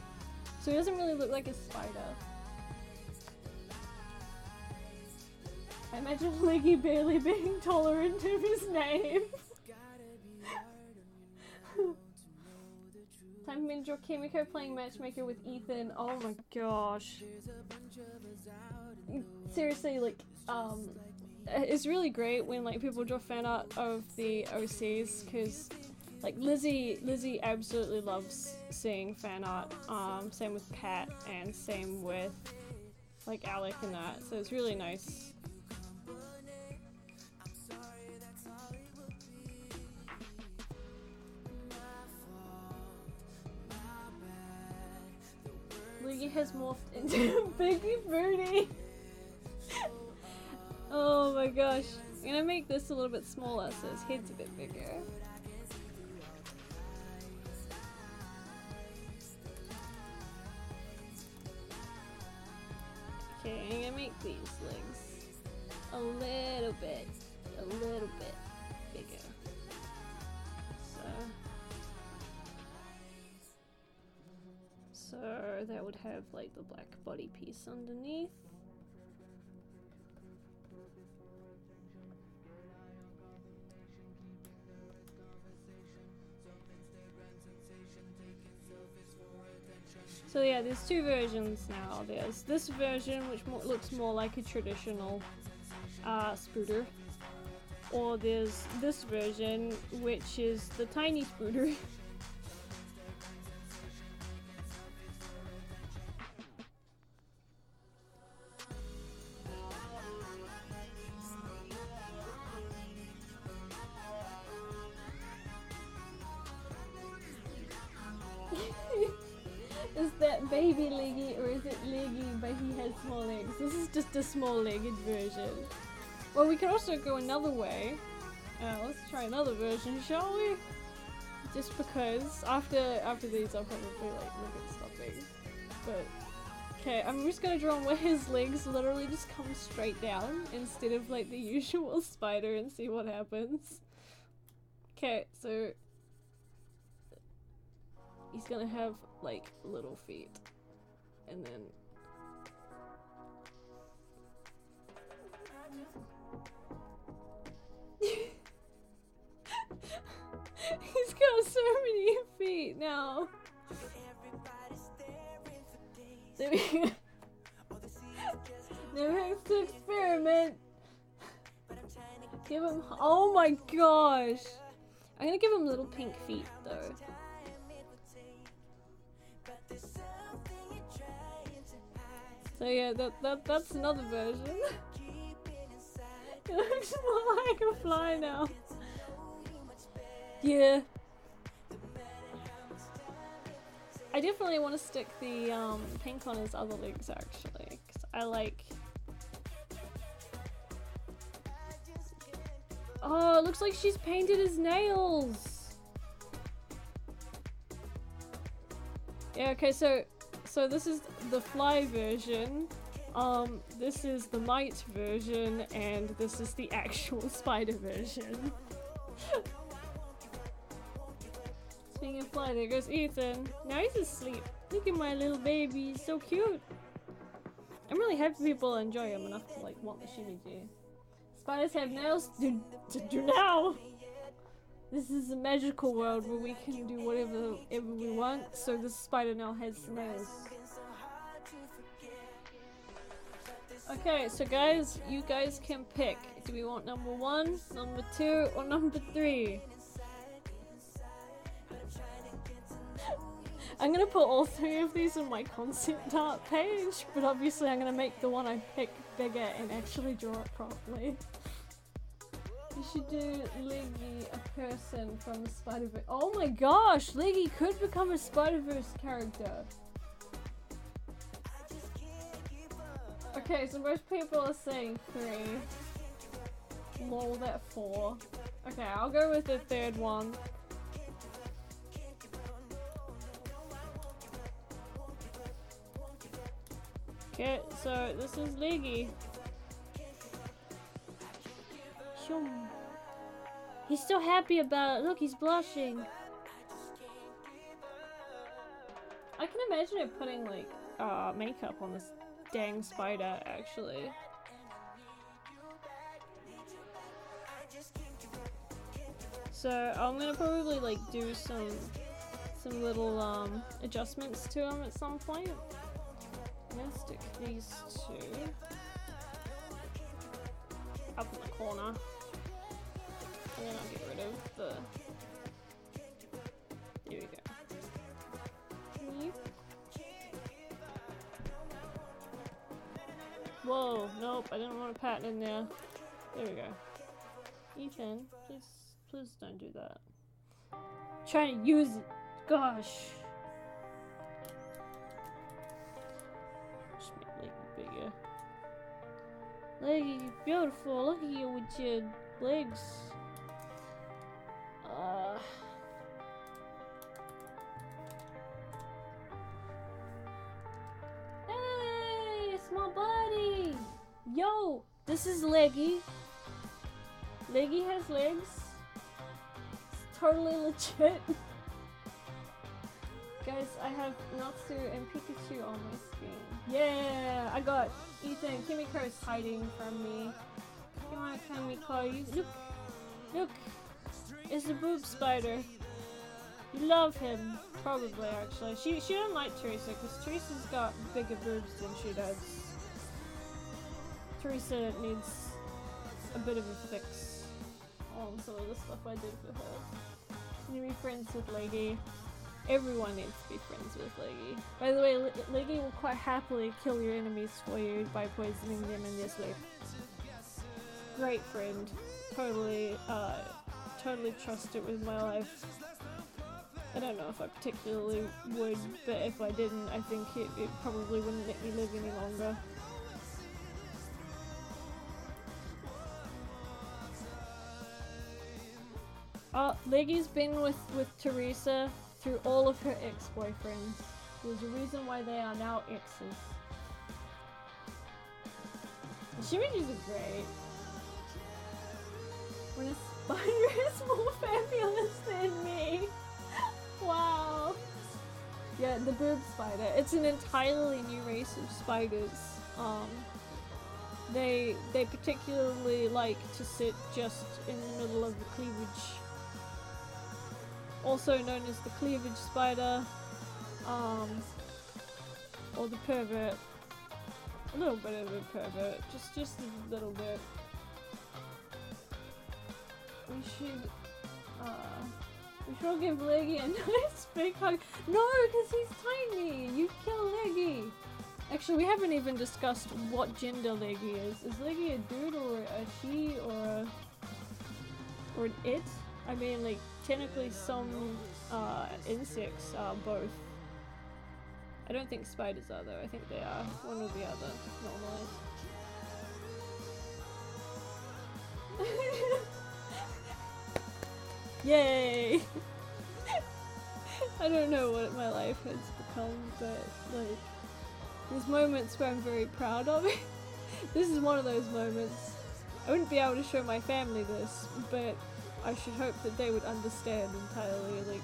So he doesn't really look like a spider. I imagine Leggy barely being tolerant of his name. Time for me to draw Kimiko playing matchmaker with Ethan. Oh my gosh. Seriously, like, it's really great when like people draw fan art of the OCs, because like Lizzie absolutely loves seeing fan art. Same with Pat and same with like Alec and that. So it's really nice. Leggy has morphed into Biggie Booty. my gosh. I'm gonna make this a little bit smaller so his head's a bit bigger. Okay, I'm gonna make these legs a little bit bigger. So that would have like the black body piece underneath. So yeah, there's two versions now. There's this version which looks more like a traditional spooter, or there's this version which is the tiny spooter. Is that baby Leggy or is it Leggy but he has small legs? This is just a small-legged version. Well, we could also go another way. Let's try another version, shall we? Just because after these I'll probably like look at stopping. But okay, I'm just gonna draw where his legs literally just come straight down instead of like the usual spider and see what happens. Okay, so he's gonna have like little feet, and then he's got so many feet now. Never have to experiment. Give him. Oh my gosh! I'm gonna give him little pink feet though. So yeah, that's another version. It looks more like a fly now. Yeah. I definitely want to stick the pink on his other legs actually, because I like... Oh, it looks like she's painted his nails! Yeah, okay, so this is the fly version, this is the mite version, and this is the actual spider version. Speaking of fly, there goes Ethan. Now he's asleep. Look at my little baby, he's so cute. I'm really happy people enjoy him enough to like want the shimmy do. Spiders have nails to do now! This is a magical world where we can do whatever we want, so this spider now has nails. Okay, so guys, you guys can pick. Do we want number 1, number 2, or number 3? I'm gonna put all 3 of these on my concept art page, but obviously I'm gonna make the one I pick bigger and actually draw it properly. You should do Leggy, a person from the Spider-Verse. Oh my gosh, Leggy could become a Spider-Verse character. Okay, so most people are saying 3. Lol, that 4. Okay, I'll go with the 3rd one. Okay, so this is Leggy. He's so happy about it. Look, he's blushing. I can imagine it putting like makeup on this dang spider actually. So I'm gonna probably like do some little adjustments to him at some point. I'm gonna stick these 2 up in the corner. And then I'll get rid of the... There we go. Yep. Whoa, nope, I didn't want a pattern in there. There we go. Ethan, please don't do that. Trying to use it. Gosh. Just make it bigger. Leggy, you're beautiful. Look at you with your legs. Hey, it's my buddy. Yo, this is Leggy. Leggy has legs. It's totally legit. Guys, I have Natsu and Pikachu on my screen. Yeah, I got Ethan. Kimiko's hiding from me. Come on, Kimiko. Look, look. It's a boob spider. You love him, probably. Actually, she don't like Teresa because Teresa's got bigger boobs than she does. Teresa needs a bit of a fix on some of the stuff I did for her. She needs to be friends with Leggy. Everyone needs to be friends with Leggy. By the way, Leggy will quite happily kill your enemies for you by poisoning them in their sleep. Great friend. Totally, totally trust it with my life. I don't know if I particularly would, but if I didn't, I think it probably wouldn't let me live any longer. Leggy's been with Teresa through all of her ex-boyfriends. There's a reason why they are now exes. The shimmies are great. When a spider is more fabulous than me. Wow. Yeah, the boob spider. It's an entirely new race of spiders. They particularly like to sit just in the middle of the cleavage. Also known as the cleavage spider, or the pervert. A little bit of a pervert, just a little bit. We should all give Leggy a nice big hug. No, because he's tiny. You kill Leggy. Actually, we haven't even discussed what gender Leggy is. Is Leggy a dude or a she or an it? I mean, like, technically some insects are both. I don't think spiders are though, I think they are one or the other, normally. Yay! I don't know what my life has become, but like, there's moments where I'm very proud of it. This is one of those moments. I wouldn't be able to show my family this, but I should hope that they would understand entirely, like,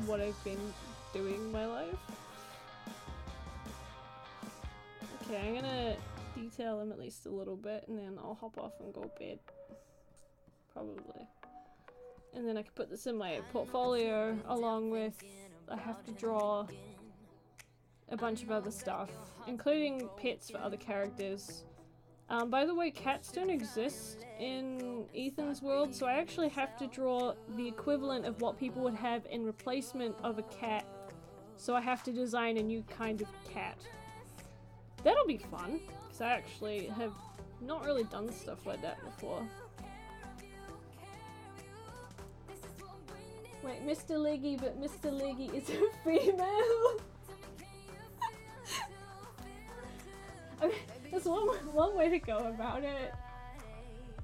what I've been doing in my life. Okay, I'm gonna detail them at least a little bit, and then I'll hop off and go to bed. Probably. And then I can put this in my portfolio, along with, I have to draw a bunch of other stuff, including pets for other characters. By the way, cats don't exist in Ethan's world, so I actually have to draw the equivalent of what people would have in replacement of a cat. So I have to design a new kind of cat. That'll be fun, because I actually have not really done stuff like that before. Wait, Mr. Leggy, but Mr. Leggy is a female! I mean, there's one way to go about it.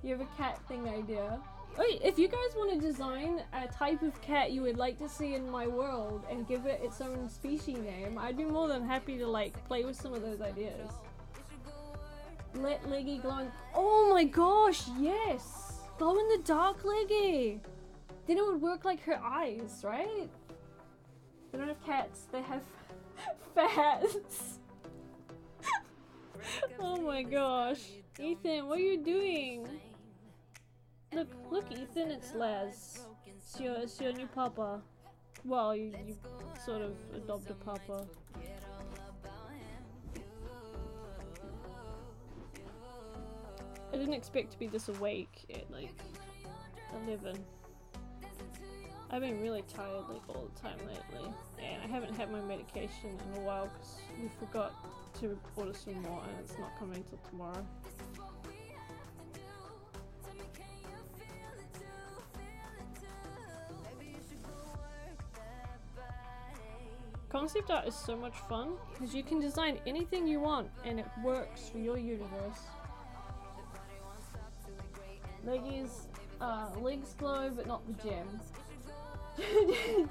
You have a cat thing idea. Wait, if you guys want to design a type of cat you would like to see in my world and give it its own species name, I'd be more than happy to like play with some of those ideas. Let Leggy glow in— oh my gosh, yes! Glow in the dark Leggy! Then it would work like her eyes, right? They don't have cats, they have fats. Oh my gosh. Ethan, what are you doing? Look Ethan, it's Laz. It's your new papa. Well, you sort of adopted papa. I didn't expect to be this awake at like 11. I've been really tired like all the time lately, and I haven't had my medication in a while because we forgot to order some more and it's not coming till tomorrow. Concept art is so much fun because you can design anything you want and it works for your universe. Leggy's legs glow, but not the gem.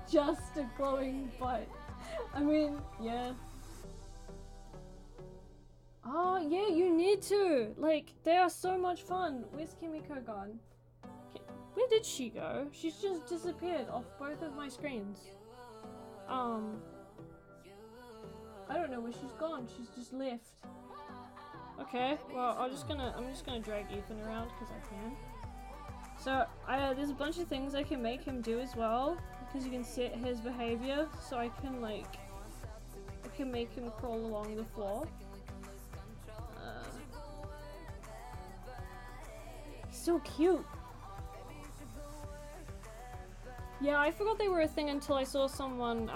Just a glowing butt. I mean, yeah. Oh, yeah, you need to! Like, they are so much fun. Where's Kimiko gone? Where did she go? She's just disappeared off both of my screens. I don't know where she's gone. She's just left. Okay, well, I'm just gonna drag Ethan around because I can. So, there's a bunch of things I can make him do as well, because you can set his behavior, so I can, like, I can make him crawl along the floor. So cute! Yeah, I forgot they were a thing until I saw someone,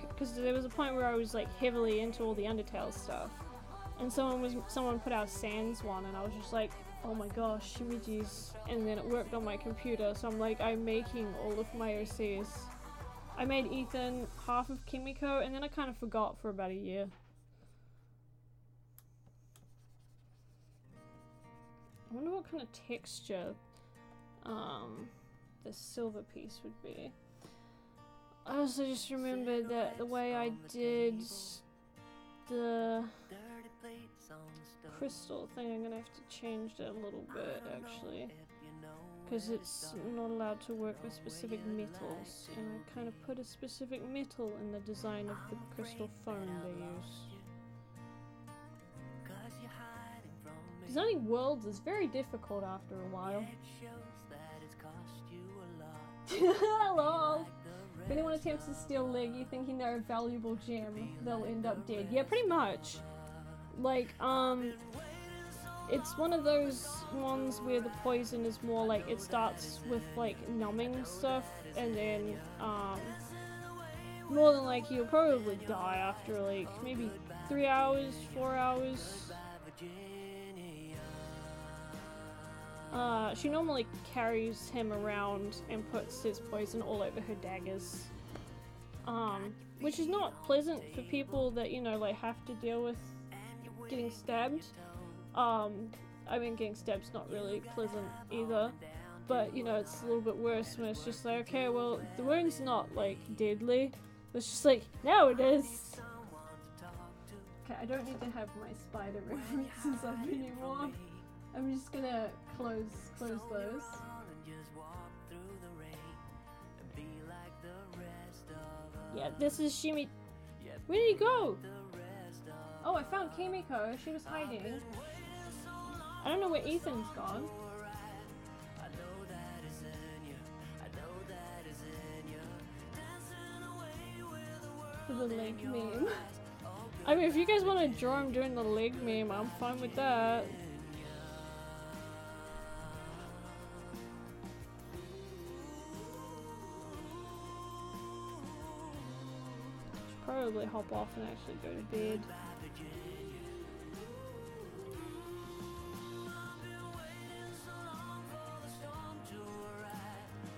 because there was a point where I was, like, heavily into all the Undertale stuff. And someone put out Sans one, and I was just like, oh my gosh, shimijis. And then it worked on my computer, so I'm like, I'm making all of my OCs. I made Ethan half of Kimiko, and then I kind of forgot for about a year. I wonder what kind of texture the silver piece would be. I also just remembered that the way I did the crystal thing, I'm gonna have to change that a little bit actually, because it's not allowed to work with specific metals, and I kind of put a specific metal in the design of the crystal phone they use. Designing worlds is very difficult after a while. Lol. If anyone attempts to steal Leggy thinking they're a valuable gem, they'll end up dead. Yeah, pretty much. Like, it's one of those ones where the poison is more like, it starts with like numbing stuff, and then, more than likely you'll probably die after like maybe 3 hours, 4 hours. She normally carries him around and puts his poison all over her daggers. Which is not pleasant for people that, you know, like have to deal with getting stabbed. I mean, getting stabbed's not really pleasant either. But, you know, it's a little bit worse when it's just like, okay, well, the wound's not, like, deadly. It's just like, now it is! Okay, I don't need to have my spider references up anymore. I'm just gonna close those. Yeah, this is Shimi. Where did he go? Oh, I found Kimiko. She was hiding. I don't know where Ethan's gone. For the leg meme. I mean, if you guys want to draw him doing the leg meme, I'm fine with that. Probably hop off and actually go to bed.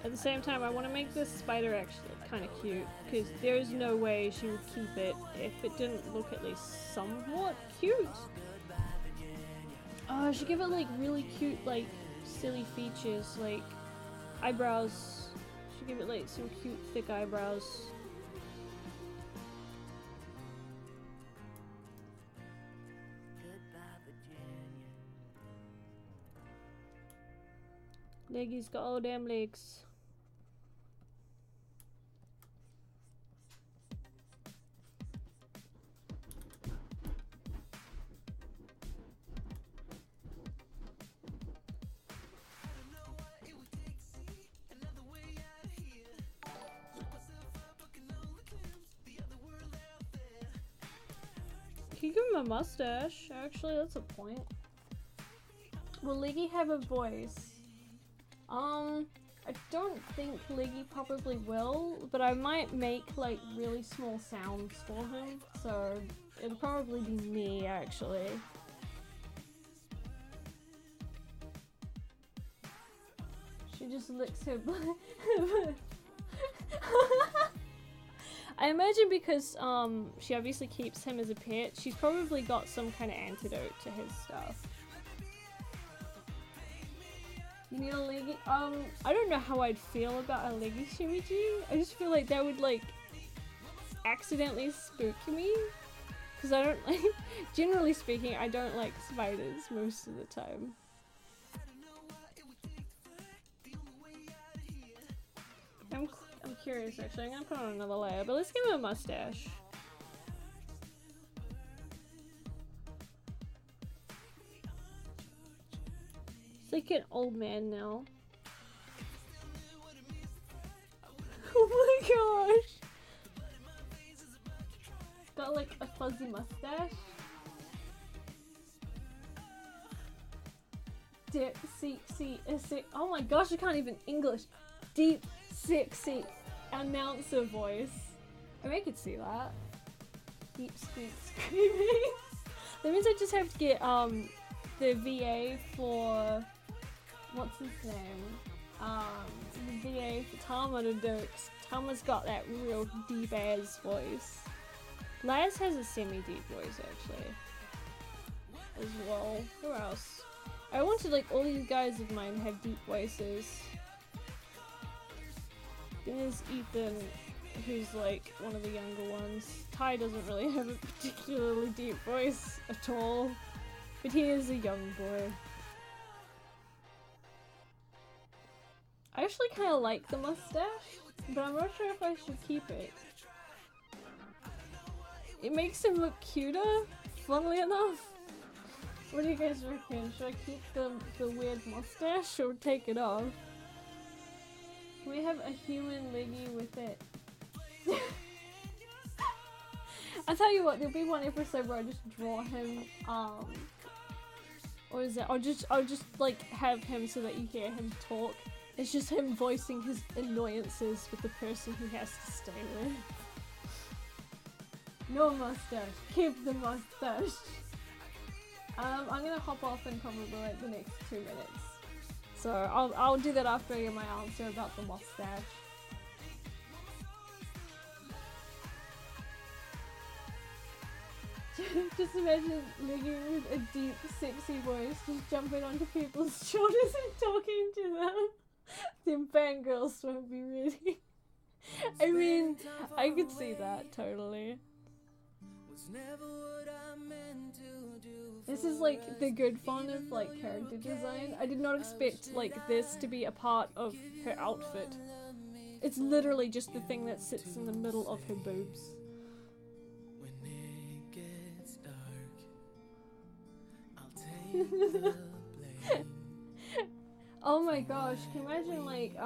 At the same time, I want to make this spider actually kind of cute, because there is no way she would keep it if it didn't look at least somewhat cute. Oh, I should give it like really cute, like silly features, like eyebrows. Should give it like some cute thick eyebrows. Leggy's got all damn legs. Can you give him a mustache? Actually, that's a point. Will Leggy have a voice? I don't think Leggy probably will, but I might make like really small sounds for him, so it'll probably be me actually. She just licks her butt. I imagine because she obviously keeps him as a pet, she's probably got some kind of antidote to his stuff. You need a leggy? I don't know how I'd feel about a leggy shimiji. I just feel like that would like accidentally spook me. Cause I don't like, generally speaking, I don't like spiders most of the time. I'm curious actually, I'm gonna put on another layer, but let's give him a mustache. It's like an old man now. Oh my gosh! Got like a fuzzy mustache. Deep, sexy, oh my gosh, I can't even English. Deep, sexy announcer voice. I mean, I could see that. Deep, screaming. That means I just have to get the VA for what's his name? The VA for Tama to do. Tama's got that real deep ass voice. Laz has a semi-deep voice actually, as well. Who else? I wanted like all these guys of mine have deep voices. There's Ethan, who's like one of the younger ones. Ty doesn't really have a particularly deep voice at all, but he is a young boy. I actually kind of like the mustache, but I'm not sure if I should keep it. It makes him look cuter, funnily enough. What do you guys reckon? Should I keep the weird mustache or take it off? Can we have a human Leggy with it? I'll tell you what, there'll be one episode where I just draw him, what is it? I'll just like have him so that you hear him talk. It's just him voicing his annoyances with the person he has to stay with. No mustache. Keep the mustache. I'm gonna hop off in probably like the next 2 minutes. So I'll do that after I get my answer about the mustache. Just imagine Leggy with a deep, sexy voice just jumping onto people's shoulders and talking to them. Them fangirls won't be ready. I mean, I could see that totally. This is like the good fun of like character design. I did not expect like this to be a part of her outfit. It's literally just the thing that sits in the middle of her boobs. Oh my gosh, can you imagine like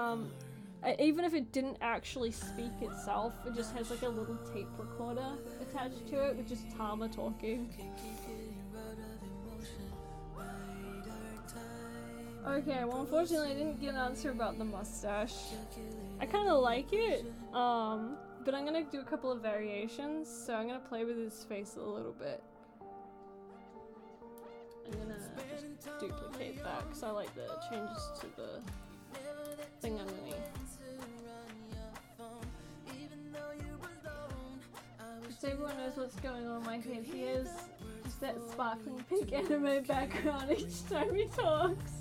even if it didn't actually speak itself, it just has like a little tape recorder attached to it with just Tama talking. Okay, well unfortunately I didn't get an answer about the mustache. I kinda like it, but I'm gonna do a couple of variations, so I'm gonna play with his face a little bit. I'm gonna just duplicate that because I like the changes to the thing underneath. Just so everyone knows what's going on in my head, he has just that sparkling pink anime background each time he talks.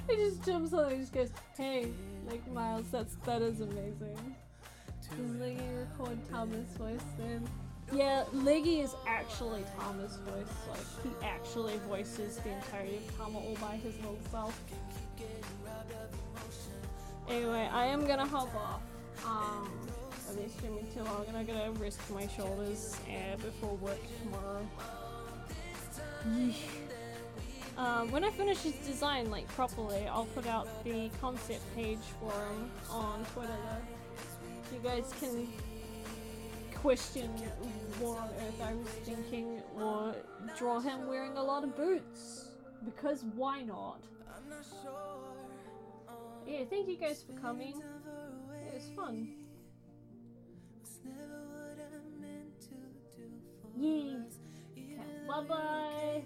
He just jumps on and he just goes, hey, like Miles, that is amazing. Does Leggy record Tama's voice then? Yeah, Leggy is actually Tama's voice, like he actually voices the entirety of Tama all by his little self. Anyway, I am gonna hop off. I've been streaming too long and I'm gonna rest my shoulders before work tomorrow. When I finish his design like properly, I'll put out the concept page for him on Twitter though. You guys can question what on earth I was thinking or draw him wearing a lot of boots. Because why not? Yeah, thank you guys for coming. It was fun. Yeah. Okay, bye bye.